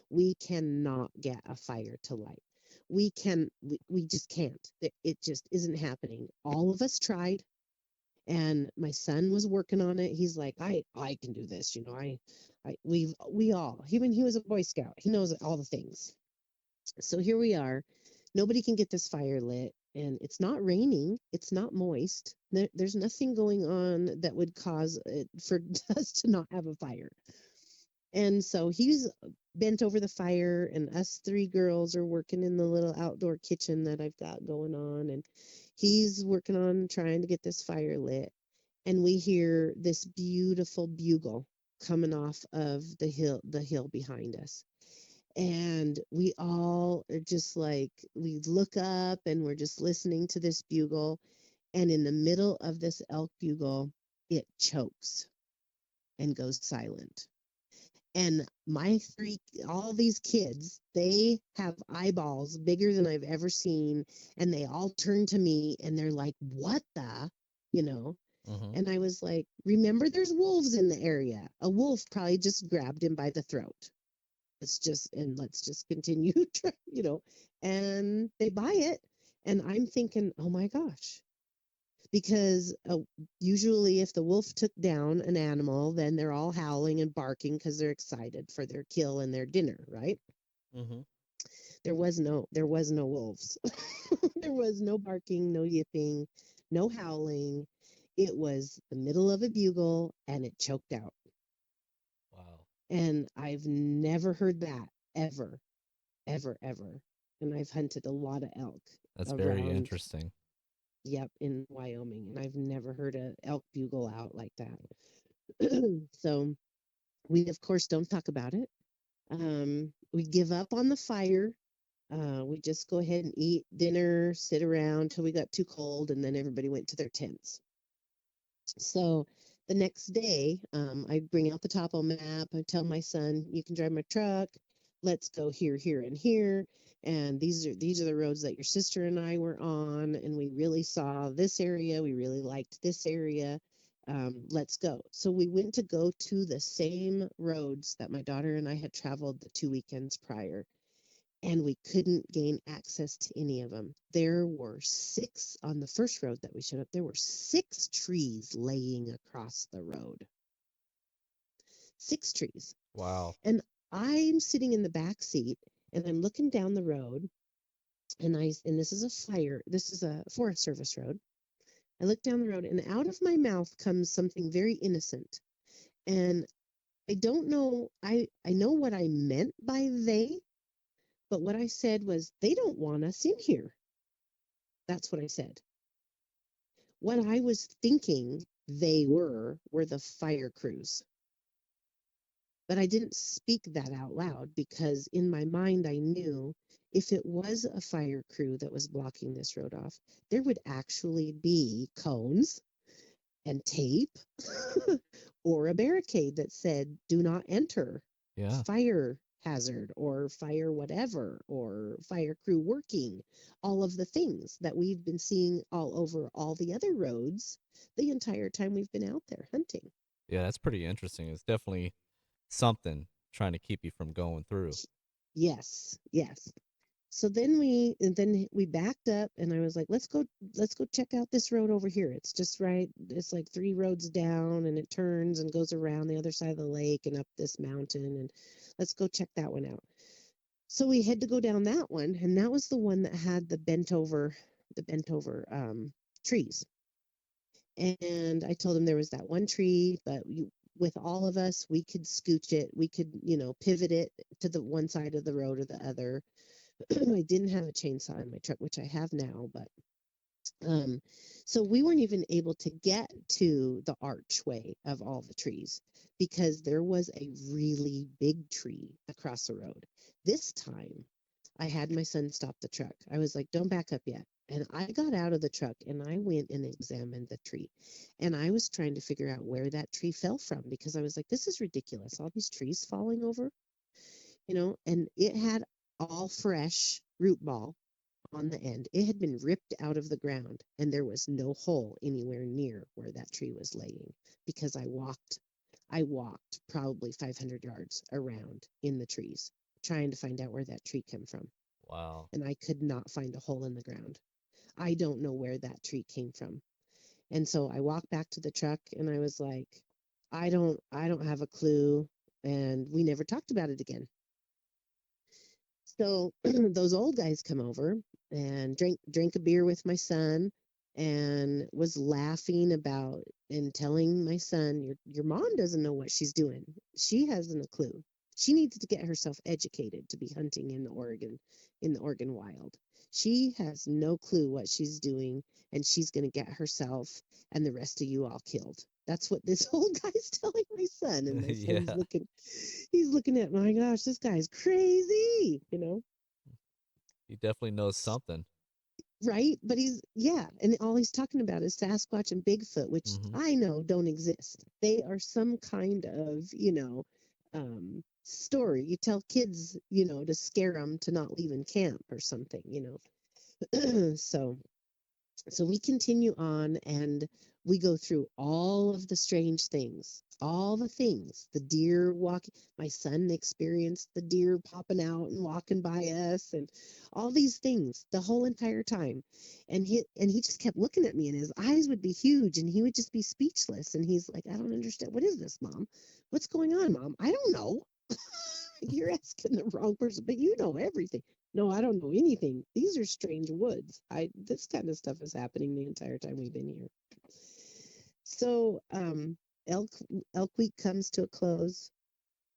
S2: We cannot get a fire to light. We just can't. It just isn't happening. All of us tried, and my son was working on it. He's like, I can do this. We all, even he was a Boy Scout. He knows all the things. So here we are. Nobody can get this fire lit, and it's not raining. It's not moist. There's nothing going on that would cause it for us to not have a fire. And so he's bent over the fire, and us three girls are working in the little outdoor kitchen that I've got going on. And he's working on trying to get this fire lit. And we hear this beautiful bugle coming off of the hill behind us. And we all are just like, we look up and we're just listening to this bugle. And in the middle of this elk bugle, it chokes and goes silent. And all these kids, they have eyeballs bigger than I've ever seen. And they all turn to me and they're like, what the, you know?
S1: Mm-hmm.
S2: And I was like, remember, there's wolves in the area. A wolf probably just grabbed him by the throat. Let's just continue, and they buy it. And I'm thinking, oh my gosh, because usually if the wolf took down an animal, then they're all howling and barking because they're excited for their kill and their dinner, right?
S1: Mm-hmm.
S2: There was no wolves. There was no barking, no yipping, no howling. It was the middle of a bugle and it choked out.
S1: Wow.
S2: And I've never heard that ever, ever, ever. And I've hunted a lot of elk
S1: That's very
S2: around,
S1: interesting.
S2: yep, in Wyoming, and I've never heard a elk bugle out like that. So we, of course, don't talk about it. We give up on the fire. We just go ahead and eat dinner, sit around till we got too cold, and then everybody went to their tents. So the next day, I bring out the topo map. I tell my son, "You can drive my truck. Let's go here, here, and here. And these are the roads that your sister and I were on, and we really saw this area. We really liked this area. Let's go." So we went to go to the same roads that my daughter and I had traveled the 2 weekends prior, and we couldn't gain access to any of them. There were six on the first road that we showed up. There were six trees laying across the road. Six trees.
S1: Wow.
S2: And I'm sitting in the back seat and I'm looking down the road, and this is a Forest Service road. I look down the road and out of my mouth comes something very innocent. And I don't know, I know what I meant by they, but what I said was, they don't want us in here. That's what I said. What I was thinking they were the fire crews. But I didn't speak that out loud because in my mind I knew if it was a fire crew that was blocking this road off, there would actually be cones and tape or a barricade that said, do not enter,
S1: Yeah.
S2: fire hazard, or fire whatever, or fire crew working, all of the things that we've been seeing all over all the other roads the entire time we've been out there hunting.
S1: Yeah, that's pretty interesting. It's definitely something trying to keep you from going through.
S2: Yes, yes. So then we backed up and I was like, let's go check out this road over here. It's just right. It's like 3 roads down and it turns and goes around the other side of the lake and up this mountain, and let's go check that one out. So we had to go down that one, and that was the one that had the bent over trees. And I told him there was that one tree, but with all of us, we could scooch it. We could, pivot it to the one side of the road or the other. I didn't have a chainsaw in my truck, which I have now, but um, so we weren't even able to get to the archway of all the trees because there was a really big tree across the road. This time, I had my son stop the truck. I was like, don't back up yet. And I got out of the truck and I went and examined the tree. And I was trying to figure out where that tree fell from because I was like, this is ridiculous. All these trees falling over, and it had all fresh root ball on the end. It had been ripped out of the ground, and there was no hole anywhere near where that tree was laying because I walked probably 500 yards around in the trees trying to find out where that tree came from,
S1: Wow.
S2: and I could not find a hole in the ground. I don't know where that tree came from. And so I walked back to the truck and I was like, I don't have a clue, and we never talked about it again. So those old guys come over and drank a beer with my son and was laughing about and telling my son, your mom doesn't know what she's doing. She hasn't a clue. She needs to get herself educated to be hunting in the Oregon wild. She has no clue what she's doing, and she's going to get herself and the rest of you all killed. That's what this old guy's telling my son, and my son's
S1: Yeah.
S2: looking at, my gosh, this guy's crazy.
S1: He definitely knows something.
S2: Right? But yeah, and all he's talking about is Sasquatch and Bigfoot, which
S1: Hmm.
S2: I know don't exist. They are some kind of, story. You tell kids, to scare them to not leave in camp or something. So we continue on and we go through all of the strange things, all the things, the deer walking. My son experienced the deer popping out and walking by us and all these things the whole entire time. And he just kept looking at me and his eyes would be huge and he would just be speechless. And he's like, I don't understand. What is this, Mom? What's going on, Mom? I don't know. You're asking the wrong person, but you know everything. No, I don't know anything. These are strange woods. This kind of stuff is happening the entire time we've been here. So, elk elk week comes to a close.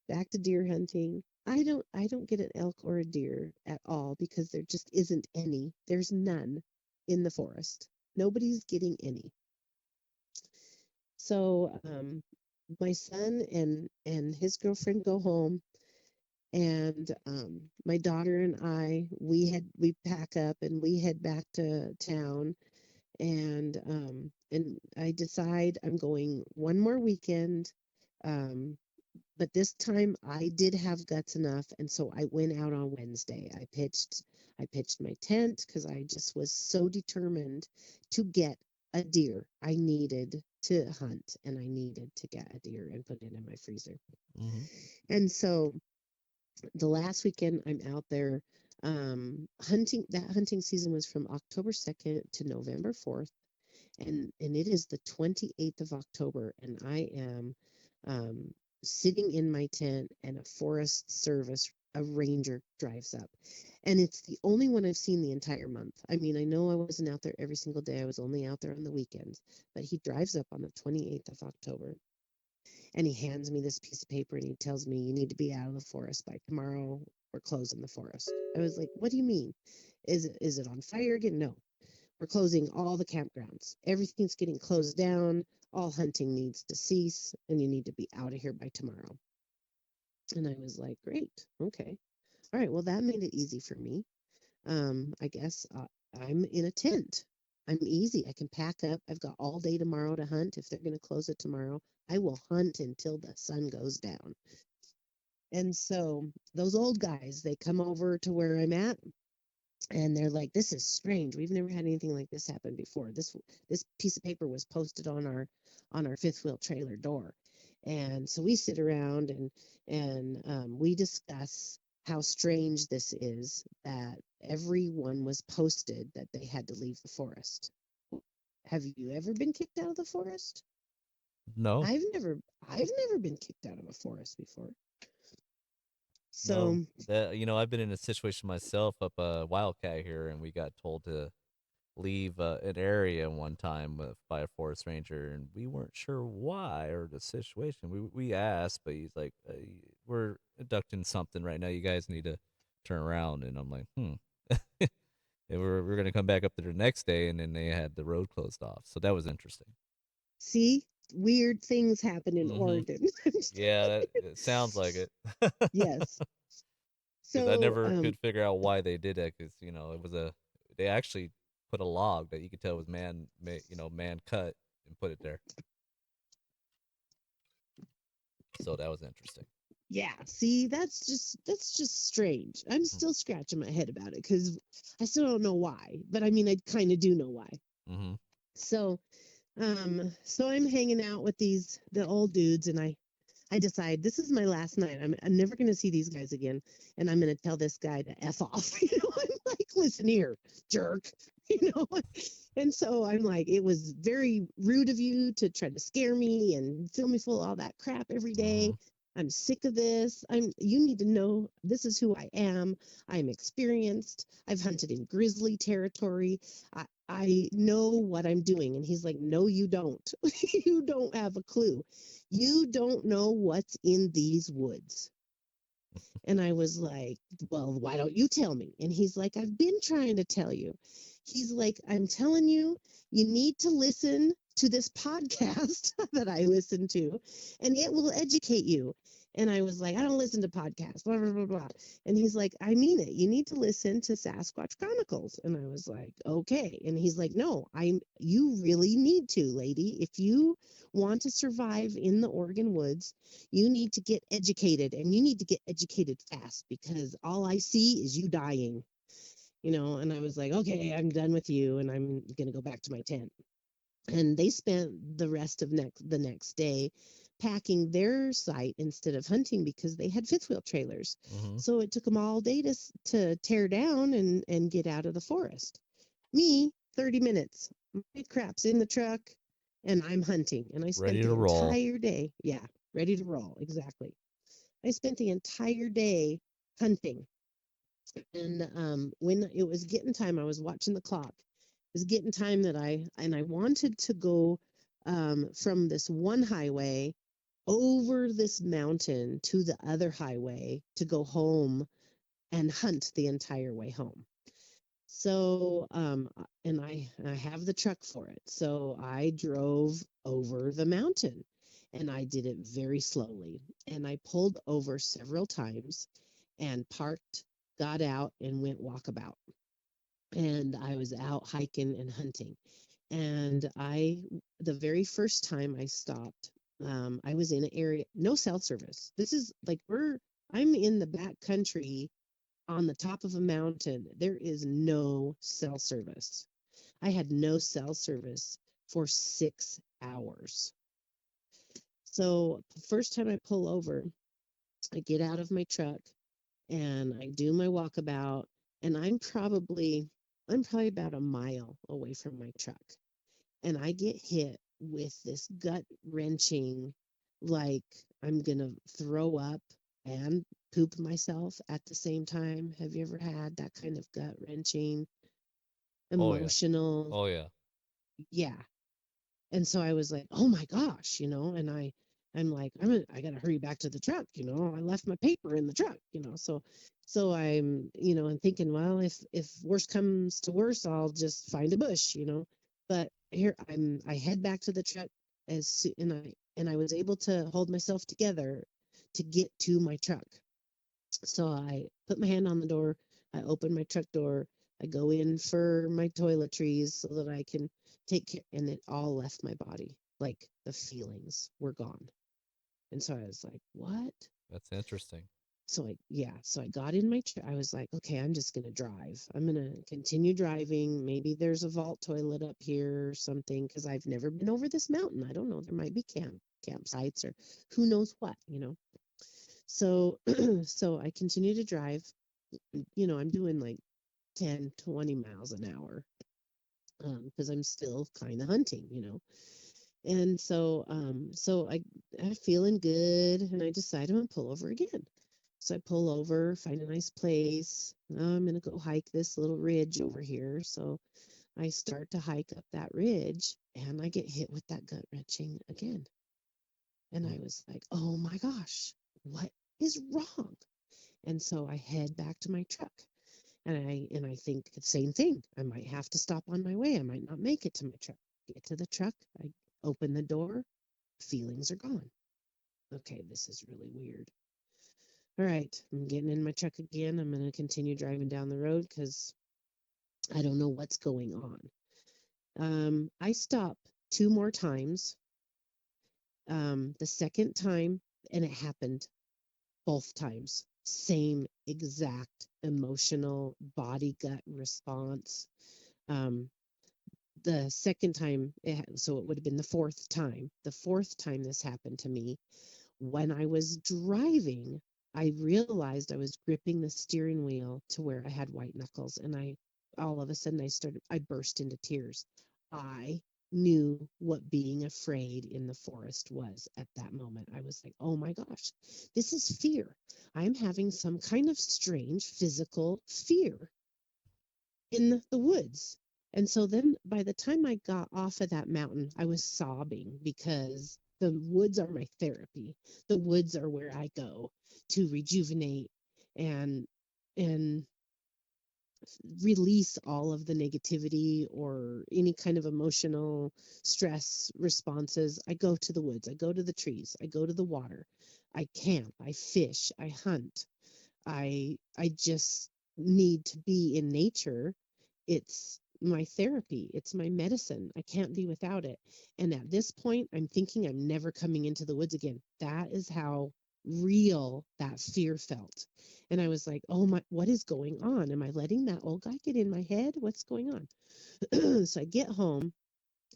S2: Back to deer hunting. I don't get an elk or a deer at all because there just isn't any. There's none in the forest. Nobody's getting any. So, my son and his girlfriend go home, and my daughter and we pack up and we head back to town, and I decide I'm going one more weekend. um but this time I did have guts enough, and so I went out on Wednesday. I pitched my tent because I just was so determined to get a deer. I needed to hunt and I needed to get a deer and put it in my freezer.
S1: Hmm.
S2: And so the last weekend I'm out there hunting. That hunting season was from October 2nd to November 4th, and it is the 28th of October, and I am um sitting in my tent, and a Forest Service, a ranger, drives up, and it's the only one I've seen the entire month. I mean, I know I wasn't out there every single day. I was only out there on the weekends, but he drives up on the 28th of October, and he hands me this piece of paper and he tells me, you need to be out of the forest by tomorrow. We're closing the forest. I was like, what do you mean? Is it on fire again? No. We're closing all the campgrounds. Everything's getting closed down. All hunting needs to cease and you need to be out of here by tomorrow. And I was like, great. Okay. All right. Well, that made it easy for me. I guess I'm in a tent. I'm easy. I can pack up. I've got all day tomorrow to hunt. If they're going to close it tomorrow, I will hunt until the sun goes down. And so those old guys, they come over to where I'm at, and they're like, this is strange, we've never had anything like this happen before. This piece of paper was posted on our fifth wheel trailer door. And so we sit around and we discuss how strange this is, that everyone was posted that they had to leave the forest. Have you ever been kicked out of the forest?
S1: No.
S2: I've never been kicked out of a forest before.
S1: No,
S2: So
S1: that I've been in a situation myself up a wildcat here, and we got told to leave an area one time by a forest ranger, and we weren't sure why or the situation. We asked, but he's like, "We're conducting something right now. You guys need to turn around." And I'm like, "Hmm." And we're gonna come back up there the next day, and then they had the road closed off. So that was interesting.
S2: see, weird things happen in
S1: Mm-hmm.
S2: Oregon.
S1: Yeah, it sounds like it.
S2: Yes.
S1: Because I
S2: So,
S1: never could figure out why they did that. Because it was they actually put a log that you could tell was man cut and put it there. So that was interesting.
S2: yeah, see, that's just strange. I'm still scratching my head about it because I still don't know why, but I mean, I kind of do know why.
S1: Mm-hmm.
S2: So, so I'm hanging out with the old dudes, and I decide this is my last night. I'm never going to see these guys again, and I'm going to tell this guy to f off. I'm like, listen here, jerk. You know, and so I'm like, it was very rude of you to try to scare me and fill me full of all that crap every
S1: Mm-hmm.
S2: day. I'm sick of this. You need to know this is who I am. I'm experienced. I've hunted in grizzly territory. I know what I'm doing. And he's like, no, you don't. You don't have a clue. You don't know what's in these woods. And I was like, well, why don't you tell me? And he's like, I've been trying to tell you. He's like, I'm telling you, you need to listen to this podcast that I listen to, and it will educate you. And I was like, I don't listen to podcasts, blah, blah, blah, blah. And he's like, I mean it. You need to listen to Sasquatch Chronicles. And I was like, okay. And he's like, no, you really need to, lady. If you want to survive in the Oregon woods, you need to get educated, and you need to get educated fast, because all I see is you dying. And I was like, okay, I'm done with you, and I'm going to go back to my tent. And they spent the rest of the next day packing their site instead of hunting, because they had fifth wheel trailers.
S1: Mm-hmm.
S2: So it took them all day to tear down and get out of the forest. Me, 30 minutes. My crap's in the truck, and I'm hunting. And I spent
S1: Ready to
S2: the
S1: roll.
S2: entire day, yeah, ready to roll. Exactly. I spent the entire day hunting. And when it was getting time, I was watching the clock. It was getting time that I wanted to go from this one highway over this mountain to the other highway to go home and hunt the entire way home. So, and I have the truck for it. So I drove over the mountain, and I did it very slowly. And I pulled over several times and parked, got out, and went walkabout. And I was out hiking and hunting. And the very first time I stopped, I was in an area, no cell service. This is like, I'm in the back country on the top of a mountain. There is no cell service. I had no cell service for 6 hours. So the first time I pull over, I get out of my truck and I do my walkabout, and I'm probably about a mile away from my truck. And I get hit with this gut wrenching, like I'm gonna throw up and poop myself at the same time. Have you ever had that kind of gut wrenching,
S1: Oh yeah.
S2: emotional?
S1: Oh yeah.
S2: Yeah. And so I was like, oh my gosh, and I'm like, I gotta hurry back to the truck. I left my paper in the truck. So I'm thinking, well, if worse comes to worse, I'll just find a bush. But here I head back to the truck, and I was able to hold myself together to get to my truck. So I put my hand on the door, I opened my truck door, I go in for my toiletries so that I can take care, and it all left my body. Like the feelings were gone. And so I was like, what?
S1: That's interesting.
S2: So I got in my I was like, okay, I'm just going to drive. I'm going to continue driving. Maybe there's a vault toilet up here or something, because I've never been over this mountain. I don't know. There might be campsites or who knows what, you know. So so I continue to drive. I'm doing like 10, 20 miles an hour, because I'm still kind of hunting, And I'm feeling good, and I decide I'm gonna pull over again. So I pull over, find a nice place. I'm gonna go hike this little ridge over here. So I start to hike up that ridge, and I get hit with that gut wrenching again. And I was like, oh my gosh, what is wrong? And so I head back to my truck. And I think the same thing. I might have to stop on my way. I might not make it to my truck. Get to the truck. I open the door. Feelings are gone. Okay, this is really weird. All right, I'm getting in my truck again. I'm going to continue driving down the road because I don't know what's going on. I stop 2 more times. The second time, and it happened both times. Same exact emotional body gut response. Um, the second time, so it would have been the fourth time. The fourth time this happened to me, when I was driving, I realized I was gripping the steering wheel to where I had white knuckles, and all of a sudden I burst into tears. I knew what being afraid in the forest was at that moment. I was like, oh my gosh, this is fear. I'm having some kind of strange physical fear in the woods. And so then by the time I got off of that mountain, I was sobbing because the woods are my therapy. The woods are where I go to rejuvenate and and release all of the negativity or any kind of emotional stress responses. I go to the woods, I go to the trees, I go to the water. I camp, I fish, I hunt. I just need to be in nature. It's my therapy, it's my medicine. I can't be without it. And at this point, I'm thinking I'm never coming into the woods again. That is how real that fear felt. And I was like, oh my, what is going on? Am I letting that old guy get in my head? What's going on? So I get home,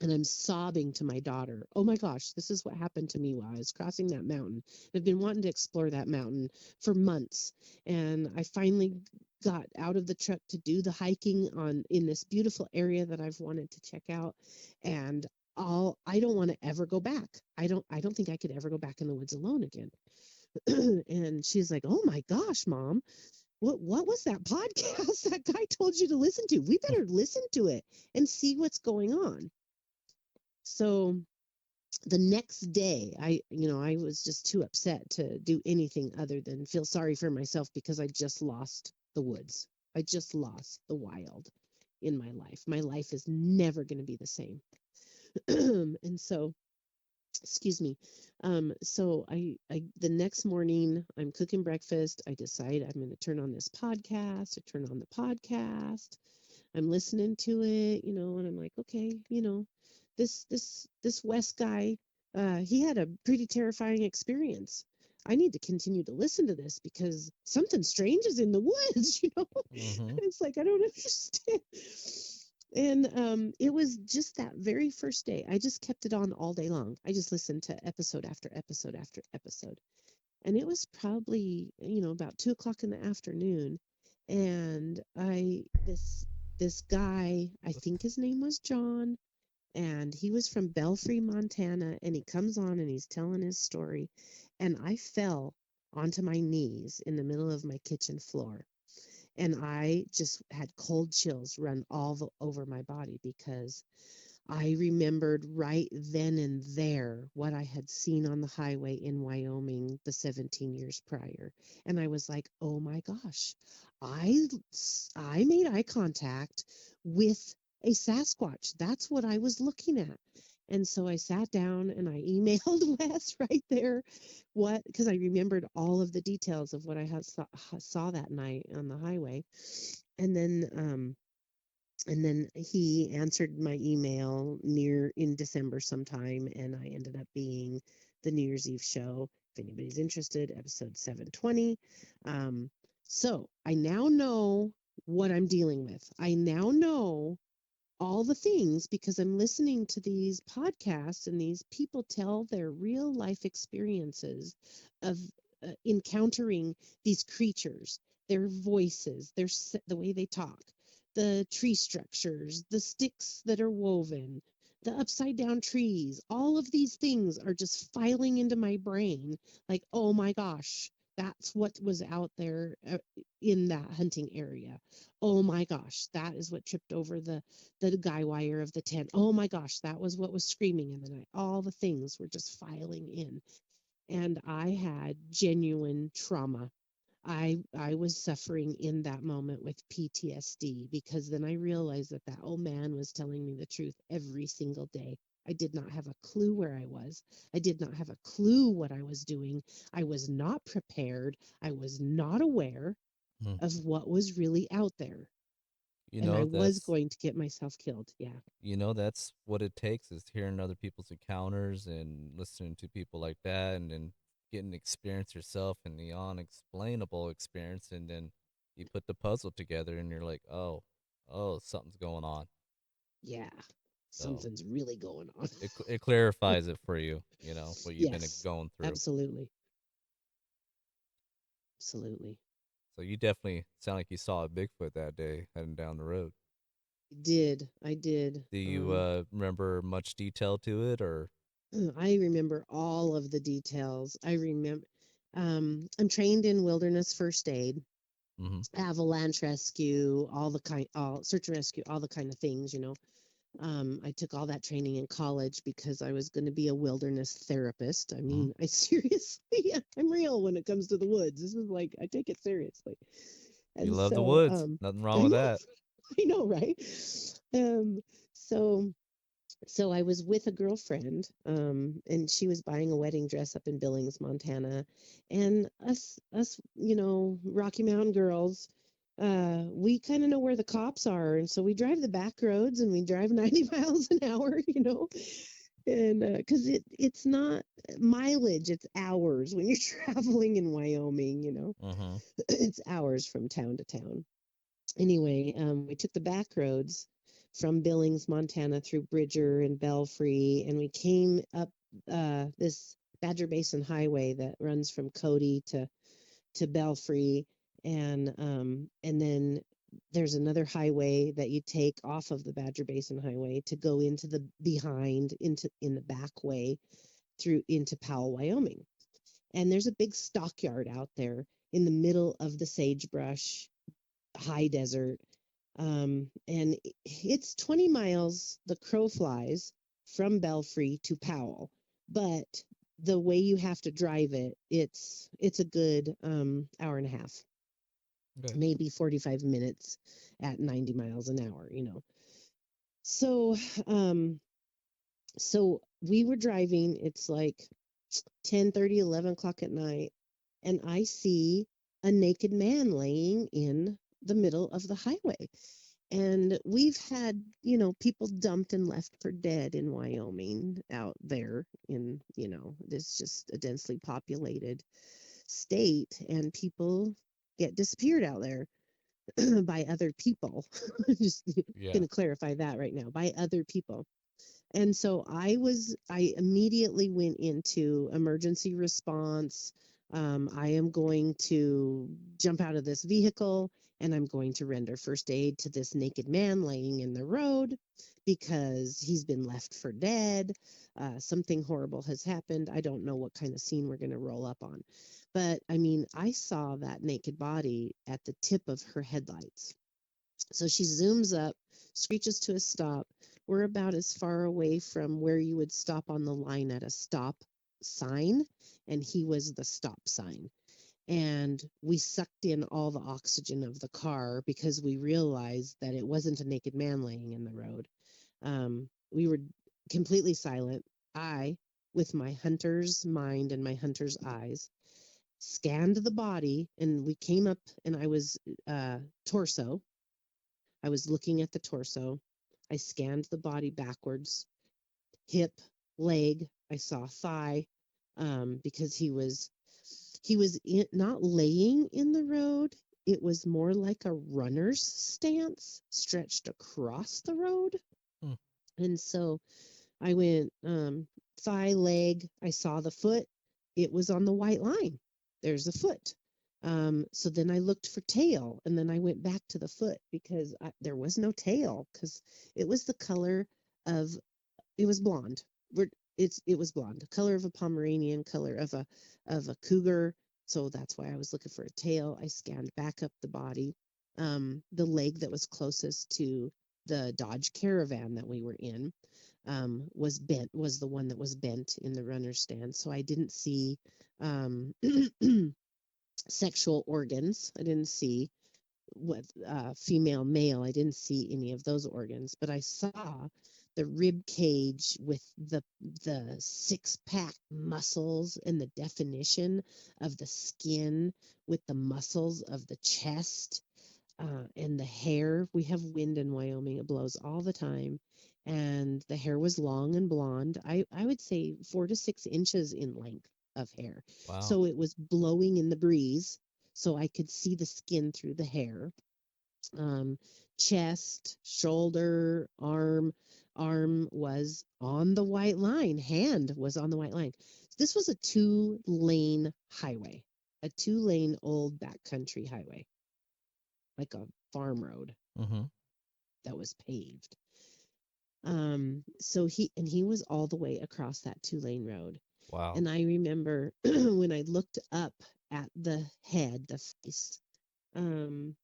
S2: and I'm sobbing to my daughter. Oh my gosh, this is what happened to me while I was crossing that mountain. I've been wanting to explore that mountain for months, and I finally got out of the truck to do the hiking on in this beautiful area that I've wanted to check out. And I don't want to ever go back. I don't think I could ever go back in the woods alone again. And she's like, "Oh my gosh, mom, what was that podcast that guy told you to listen to? We better listen to it and see what's going on." So the next day, I was just too upset to do anything other than feel sorry for myself because I just lost the woods. I just lost the wild in my life. My life is never going to be the same. And so, excuse me. So the next morning, I'm cooking breakfast. I decide I'm going to turn on this podcast. I turn on the podcast. I'm listening to it, and I'm like, okay, this West guy, he had a pretty terrifying experience. I need to continue to listen to this because something strange is in the woods.
S1: Mm-hmm.
S2: It's like I don't understand. And it was just that very first day. I just kept it on all day long. I just listened to episode after episode after episode. And it was probably, about 2 o'clock in the afternoon. And this guy, I think his name was John, and he was from Belfry, Montana, and he comes on and he's telling his story, and I fell onto my knees in the middle of my kitchen floor, and I just had cold chills run over my body because I remembered right then and there what I had seen on the highway in Wyoming the 17 years prior. And I was like, oh my gosh, I, I made eye contact with a Sasquatch. That's what I was looking at. And so I sat down and I emailed Wes right there because I remembered all of the details of what I saw that night on the highway. And then And then he answered my email near in December sometime, and I ended up being the New Year's Eve show. If anybody's interested, episode 720. Um, so I now know what I'm dealing with. I now know all the things because I'm listening to these podcasts and these people tell their real life experiences of encountering these creatures, their voices, the way they talk, the tree structures, the sticks that are woven, the upside down trees. All of these things are just filing into my brain like, oh my gosh, that's what was out there in that hunting area. Oh my gosh, that is what tripped over the guy wire of the tent. Oh my gosh, that was what was screaming in the night. All the things were just filing in. And I had genuine trauma. I was suffering in that moment with PTSD because then I realized that that old man was telling me the truth every single day. I did not have a clue where I was. I did not have a clue what I was doing. I was not prepared. I was not aware
S1: Mm.
S2: of what was really out there.
S1: You
S2: And I
S1: know,
S2: was
S1: that's
S2: going to get myself killed. Yeah.
S1: that's what it takes is hearing other people's encounters and listening to people like that, and then getting experience yourself and the unexplainable experience, and then you put the puzzle together and you're like, oh, something's going on.
S2: Yeah,
S1: So
S2: something's really going on.
S1: it clarifies it for you, what you've been
S2: Yes,
S1: going through.
S2: absolutely. Absolutely.
S1: So you definitely sound like you saw a Bigfoot that day heading down the road.
S2: I did. I did.
S1: Do you remember much detail to it, or?
S2: I remember all of the details. I remember I'm trained in wilderness first aid,
S1: Mm-hmm.
S2: avalanche rescue, all search and rescue, all the kind of things. I took all that training in college because I was going to be a wilderness therapist. I
S1: Mm-hmm.
S2: mean, I seriously, I'm real when it comes to the woods. This is like, I take it seriously.
S1: You
S2: And
S1: love the
S2: so,
S1: woods. Nothing wrong
S2: I
S1: with
S2: know,
S1: that.
S2: I know, right? Um, so so I was with a girlfriend, and she was buying a wedding dress up in Billings, Montana, and us, Rocky Mountain girls, we kind of know where the cops are, and so we drive the back roads and we drive 90 miles an hour, and because it's not mileage, it's hours when you're traveling in Wyoming.
S1: Mm-hmm.
S2: It's hours from town to town. Anyway, we took the back roads from Billings, Montana, through Bridger and Belfry, and we came up this Badger Basin Highway that runs from Cody to Belfry, and then there's another highway that you take off of the Badger Basin Highway to go into the behind into in the back way through into Powell, Wyoming. And there's a big stockyard out there in the middle of the sagebrush high desert, and it's 20 miles the crow flies from Belfry to Powell, but the way you have to drive it, it's a good hour and a half,
S1: Okay.
S2: maybe 45 minutes at 90 miles an hour. So so we were driving, it's like 10:30, 11 o'clock at night, and I see a naked man laying in the middle of the highway. And we've had, people dumped and left for dead in Wyoming out there this just a densely populated state, and people get disappeared out there by other people. Just going
S1: Yeah.
S2: to clarify that right now, by other people. And so I immediately went into emergency response. I am going to jump out of this vehicle and I'm going to render first aid to this naked man laying in the road because he's been left for dead. Something horrible has happened. I don't know what kind of scene we're going to roll up on. But I mean, I saw that naked body at the tip of her headlights. So she zooms up, screeches to a stop. We're about as far away from where you would stop on the line at a stop sign, and he was the stop sign. And we sucked in all the oxygen of the car because we realized that it wasn't a naked man laying in the road. We were completely silent. I, with my hunter's mind and my hunter's eyes, scanned the body, and we came up, and I was torso. I was looking at the torso. I scanned the body backwards, hip, leg. I saw thigh, because not laying in the road. It was more like a runner's stance stretched across the road.
S1: Hmm.
S2: And so I went, thigh, leg. I saw the foot. It was on the white line. There's a foot. So then I looked for tail, and then I went back to the foot because there was no tail, because it was the color of, it was blonde. It was blonde, color of a Pomeranian, color of a cougar. So that's why I was looking for a tail. I scanned back up the body. The leg that was closest to the Dodge Caravan that we were in, was the one that was bent in the runner's stand. So I didn't see, um, sexual organs. I didn't see what, female, male. I didn't see any of those organs, but I saw the rib cage with the six pack muscles and the definition of the skin with the muscles of the chest, and the hair. We have wind in Wyoming; it blows all the time, and the hair was long and blonde. I would say 4 to 6 inches in length of hair,
S1: Wow.
S2: so it was blowing in the breeze, so I could see the skin through the hair. um, Chest, shoulder, arm was on the white line, hand was on the white line. This was a 2-lane highway, a 2-lane old backcountry highway, like a farm road
S1: Mm-hmm.
S2: that was paved. So he was all the way across that 2-lane road.
S1: Wow.
S2: And I remember when I looked up at the head, the face, um,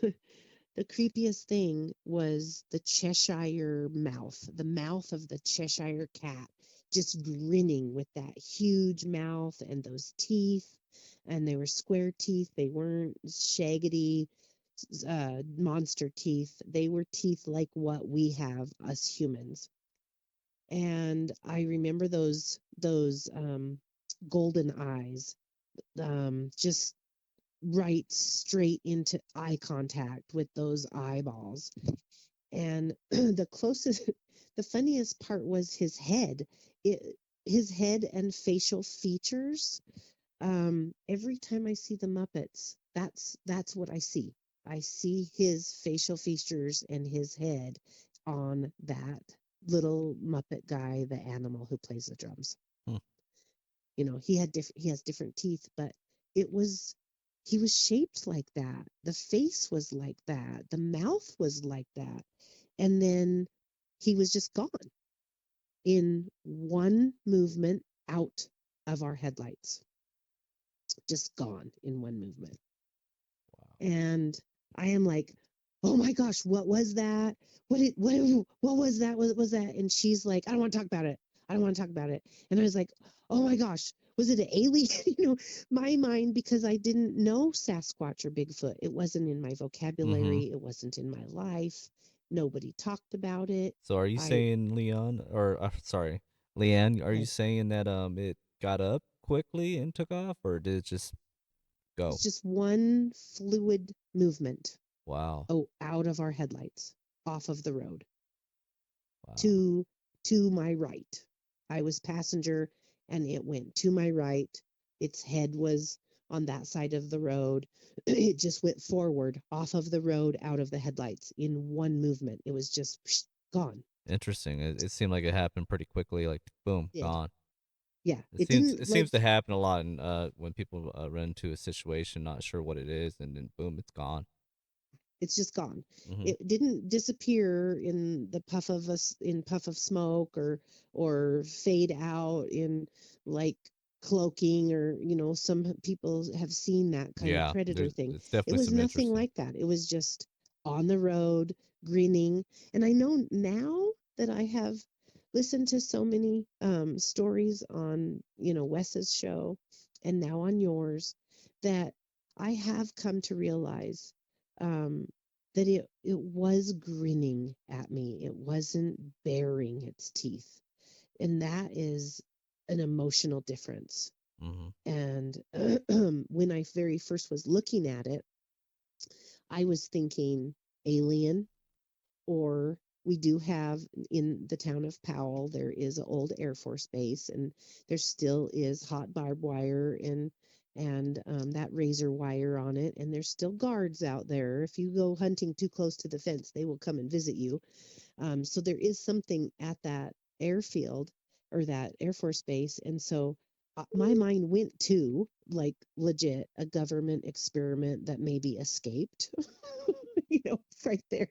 S2: the creepiest thing was the Cheshire mouth, the mouth of the Cheshire cat, just grinning with that huge mouth and those teeth. And they were square teeth. They weren't shaggedy, monster teeth. They were teeth like what we have, us humans. And I remember those golden eyes, just right straight into eye contact with those eyeballs. And the funniest part was his head. It, his head and facial features. Every time I see the Muppets, that's what I see. I see his facial features and his head on that little Muppet guy, the animal who plays the drums.
S1: Hmm.
S2: He has different teeth, but it was he was shaped like that. The face was like that. The mouth was like that. And then he was just gone in one movement out of our headlights. Just gone in one movement.
S1: Wow.
S2: And I am like, oh my gosh, what was that? What was that? What was that? And she's like, I don't want to talk about it. I don't want to talk about it. And I was like, oh my gosh, was it an alien? My mind, because I didn't know Sasquatch or Bigfoot. It wasn't in my
S1: Mm-hmm.
S2: vocabulary. It wasn't in my life. Nobody talked about it.
S1: So are you
S2: I
S1: saying Leon or sorry, Leanne, are you
S2: Yes,
S1: saying that it got up quickly and took off or did it just go?
S2: it's just one fluid movement.
S1: Wow.
S2: Oh, out of our headlights, off of the road.
S1: Wow.
S2: to my right. I was passenger, and it went to my right. Its head was on that side of the road. It just went forward off of the road out of the headlights in one movement. It was just gone.
S1: Interesting. It seemed like it happened pretty quickly like boom,
S2: It did.
S1: gone.
S2: Yeah.
S1: It
S2: It
S1: seems
S2: didn't
S1: it
S2: like
S1: seems to happen a lot in, when people run into a situation not sure what it is and then boom, it's gone.
S2: It's just gone.
S1: Mhm.
S2: It didn't disappear in the puff of smoke, or fade out in like cloaking, or some people have seen that kind of
S1: Yeah,
S2: predator
S1: there's
S2: thing.
S1: it's
S2: It
S1: definitely
S2: was
S1: some
S2: nothing
S1: interesting.
S2: like that. It was just on the road, grinning. And I know now that I have listened to so many stories on Wes's show, and now on yours, that I have come to realize, um, that it was grinning at me. It wasn't baring its teeth, and that is an emotional difference.
S1: Mhm.
S2: And when I very first was looking at it, I was thinking alien. or we do have in the town of Powell, there is an old Air Force base, and there still is hot barbed wire and that razor wire on it, and there's still guards out there. If you go hunting too close to the fence, they will come and visit you. So there is something at that airfield or that Air Force base. And so my mind went to like legit a government experiment that maybe escaped, right there.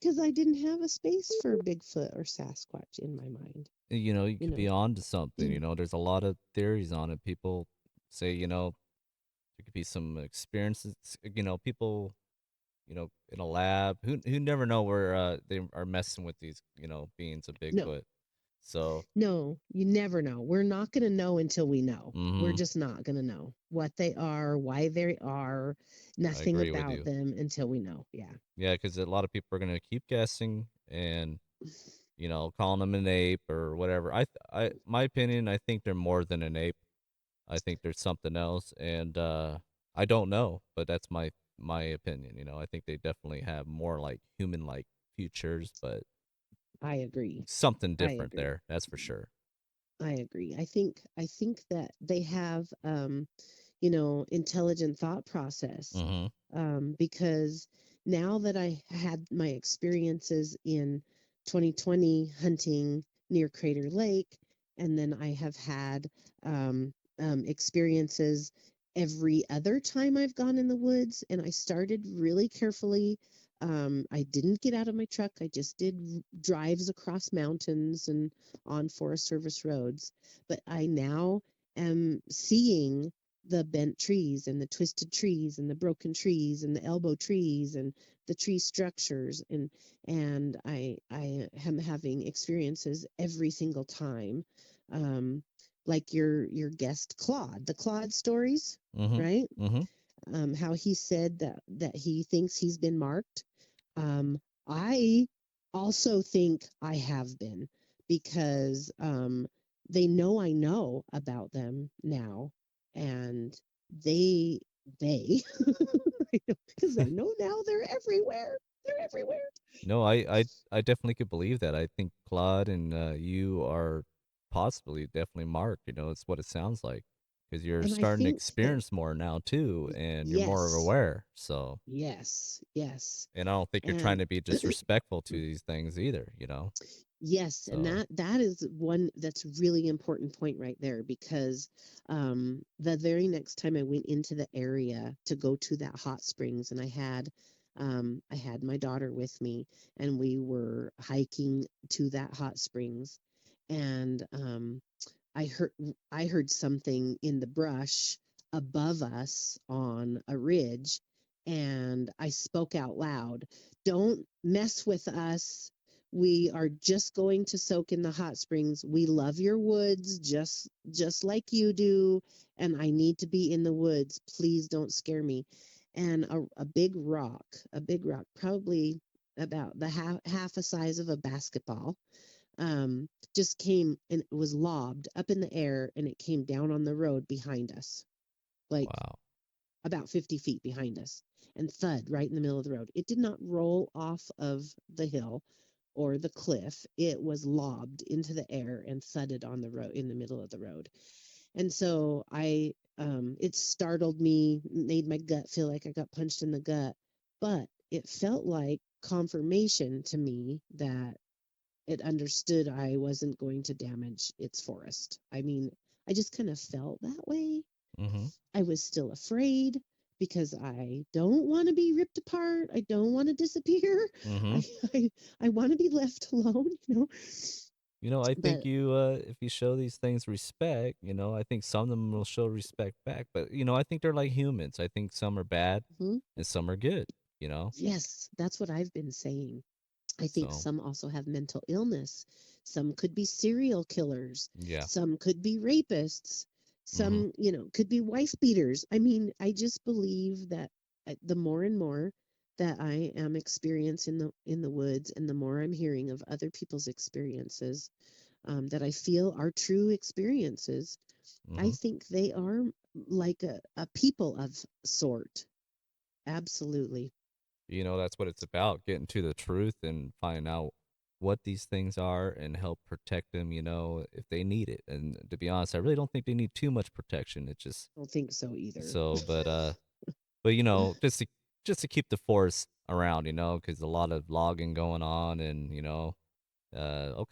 S2: Because I didn't have a space for Bigfoot or Sasquatch in my mind,
S1: You
S2: you
S1: could be
S2: know.
S1: on to something. There's a lot of theories on it. People say, there could be some experiences. People, in a lab who never know where they are messing with these, beings of
S2: No,
S1: Bigfoot. So,
S2: no, you never know. We're not going to know until we know. We're
S1: mm-hmm,
S2: just not going to know what they are, why they are,
S1: I
S2: nothing
S1: agree with
S2: about
S1: you.
S2: them until we know. Yeah.
S1: Yeah, because a lot of people are gonna keep guessing and calling them an ape or whatever. My opinion, I think they're more than an ape. I think there's something else, and I don't know, but that's my opinion. I think they definitely have more like human like features, but
S2: I agree.
S1: something
S2: I
S1: different
S2: agree.
S1: there. That's for sure.
S2: I agree. I think that they have intelligent thought process.
S1: Mm-hmm.
S2: Because now that I had my experiences in 2020 hunting near Crater Lake, and then I have had experiences every other time I've gone in the woods, and I started really carefully. I didn't get out of my truck. I just did drives across mountains and on Forest Service roads. But I now am seeing the bent trees and the twisted trees and the broken trees and the elbow trees and the tree structures, and I am having experiences every single time, um like your guest Claude, the Claude stories,
S1: Mm-hmm.
S2: right?
S1: Mm-hmm.
S2: How he said that he thinks he's been marked. I also think I have been, because they know about them now, and they they because I know now they're everywhere. They're everywhere.
S1: No, I definitely could believe that. I think Claude and you are possibly definitely Mark. It's what it sounds like because you're
S2: And I
S1: starting to
S2: think that
S1: experience more now too, and you're more
S2: yes,
S1: aware. So,
S2: yes,
S1: and I don't think you're trying
S2: and
S1: to be disrespectful to these things either.
S2: yes, and
S1: So,
S2: that is one that's really important point right there, because the very next time I went into the area to go to that hot springs, and I had my daughter with me, and we were hiking to that hot springs, and I heard I heard something in the brush above us on a ridge, and I spoke out loud, "Don't mess with us. We are just going to soak in the hot springs. We love your woods just like you do, and I need to be in the woods. Please don't scare me." And a big rock, probably about the half a size of a basketball, just came and it was lobbed up in the air, and it came down on the road behind us, like
S1: wow.
S2: about 50 feet behind us, and thud right in the middle of the road. It did not roll off of the hill or the cliff. It was lobbed into the air and thudded on the road in the middle of the road. And so it startled me, made my gut feel like I got punched in the gut, but it felt like confirmation to me that it understood I wasn't going to damage its forest. I mean, I just kind of felt that way.
S1: Mm-hmm.
S2: I was still afraid because I don't want to be ripped apart. I don't want to disappear.
S1: Mm-hmm.
S2: I I, I want to be left alone.
S1: I think
S2: But
S1: you, if you show these things respect, I think some of them will show respect back. But I think they're like humans. I think some are bad,
S2: mhm,
S1: and some are good. You know,
S2: yes, that's what I've been saying. I think
S1: so
S2: some also have mental illness. Some could be serial killers.
S1: yeah.
S2: Some could be rapists.
S1: Mm-hmm.
S2: Some, could be wife beaters. I mean, I just believe that the more and more that I am experiencing in the woods, and the more I'm hearing of other people's experiences, that I feel are true experiences, I
S1: Mm-hmm.
S2: think they are like a people of sort. Absolutely.
S1: That's what it's about, getting to the truth and finding out what these things are and help protect them, if they need it. And to be honest, I really don't think they need too much protection. It's just
S2: I don't think so either.
S1: so, but just to keep the forest around, because a lot of logging going on and all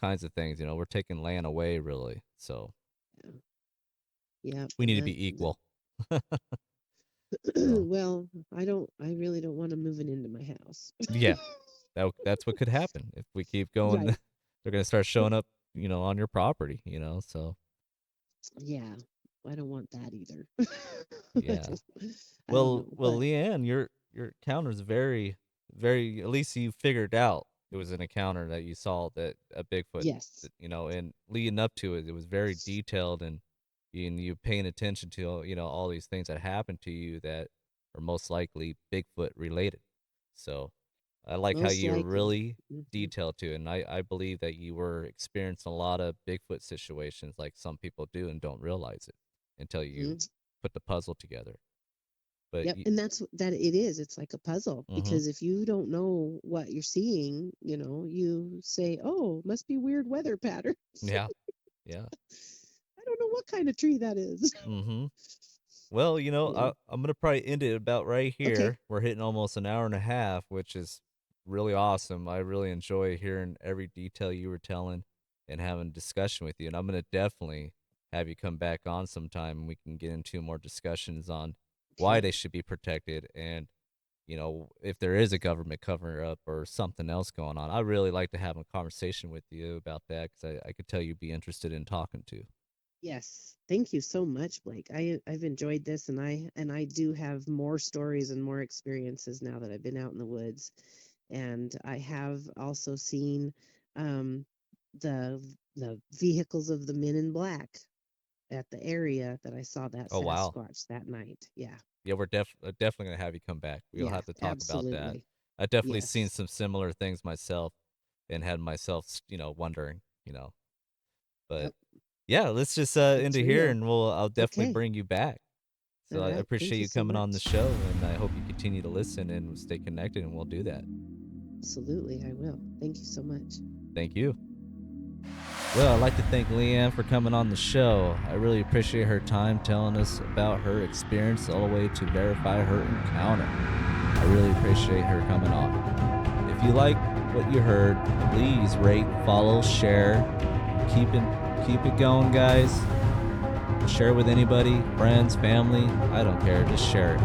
S1: kinds of things. We're taking land away, really. So
S2: Yeah. Yeah,
S1: we
S2: and
S1: need to be equal. So
S2: well, I really don't want them moving into my house.
S1: yeah, that's what could happen if we keep going.
S2: Right.
S1: They're gonna start showing up, on your property. So
S2: Yeah. I don't want that either.
S1: yeah.
S2: I don't
S1: Well,
S2: know,
S1: well,
S2: but
S1: Leanne, your encounter's very, very. At least you figured out it was an encounter that you saw, that a Bigfoot,
S2: yes.
S1: and leading up to it, it was very detailed, and you paying attention to all these things that happened to you that are most likely Bigfoot related. So I like how
S2: Most
S1: you were
S2: likely.
S1: really
S2: Hmm.
S1: detailed to it, and I believe that you were experiencing a lot of Bigfoot situations like some people do and don't realize it until you
S2: Hmm.
S1: put the puzzle together. But
S2: Yep. And that it is. It's like a puzzle
S1: mm-hmm.
S2: because if you don't know what you're seeing, you say, "Oh, must be weird weather patterns."
S1: Yeah. Yeah.
S2: I don't know what kind of tree that is.
S1: Mm-hmm. Well,
S2: Yeah.
S1: I'm gonna probably end it about right
S2: Okay.
S1: here. We're hitting almost an hour and a half, which is really awesome. I really enjoy hearing every detail you were telling and having a discussion with you. And I'm gonna definitely have you come back on sometime and we can get into more discussions on why
S2: Okay.
S1: they should be protected and if there is a government cover up or something else going on. I really like to have a conversation with you about that because I could tell you'd be interested in talking to.
S2: Yes. Thank you so much, Blake. I've enjoyed this, and I do have more stories and more experiences now that I've been out in the woods, and I have also seen um, the vehicles of the men in black at the area that I saw that
S1: Oh wow.
S2: Sasquatch that night. Yeah.
S1: Yeah, we're definitely gonna have you come back. We'll
S2: Yeah.
S1: have to talk about that.
S2: Absolutely.
S1: I've definitely seen
S2: Yes.
S1: some similar things myself, and had myself, wondering, But
S2: Yep.
S1: yeah, let's just end
S2: It's
S1: it here,
S2: real.
S1: and I'll definitely
S2: Okay.
S1: bring you back.
S2: All
S1: So I
S2: right.
S1: appreciate
S2: Thank you
S1: you
S2: so
S1: coming on the
S2: much.
S1: show, and I hope you continue to listen and stay connected, and we'll do that.
S2: Absolutely, I will. Thank you so much.
S1: Thank you. Well, I'd like to thank Leanne for coming on the show. I really appreciate her time telling us about her experience all the way to verify her encounter. I really appreciate her coming on. If you like what you heard, please rate, follow, share. Keep it going, guys. Share it with anybody, friends, family. I don't care. Just share it.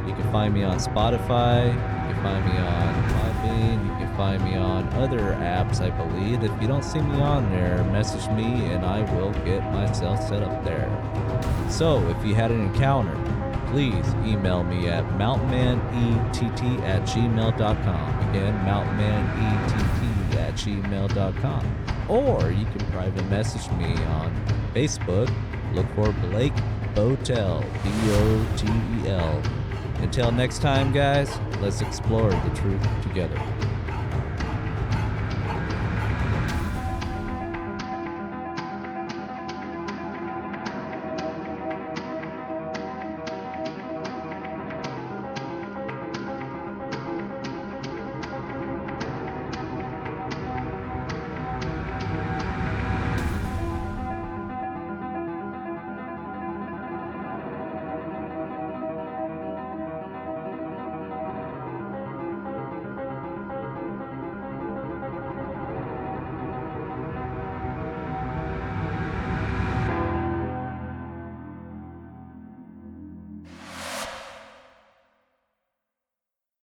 S1: You can find me on Spotify. You can find me on Podbean. You can find me on other apps, I believe. If you don't see me on there, message me and I will get myself set up there. So, if you had an encounter, please email me at mountainmanett@gmail.com. Again, mountainmanett@gmail.com. Or you can private message me on Facebook. Look for Blake Botel, Botel. Until next time, guys, let's explore the truth together.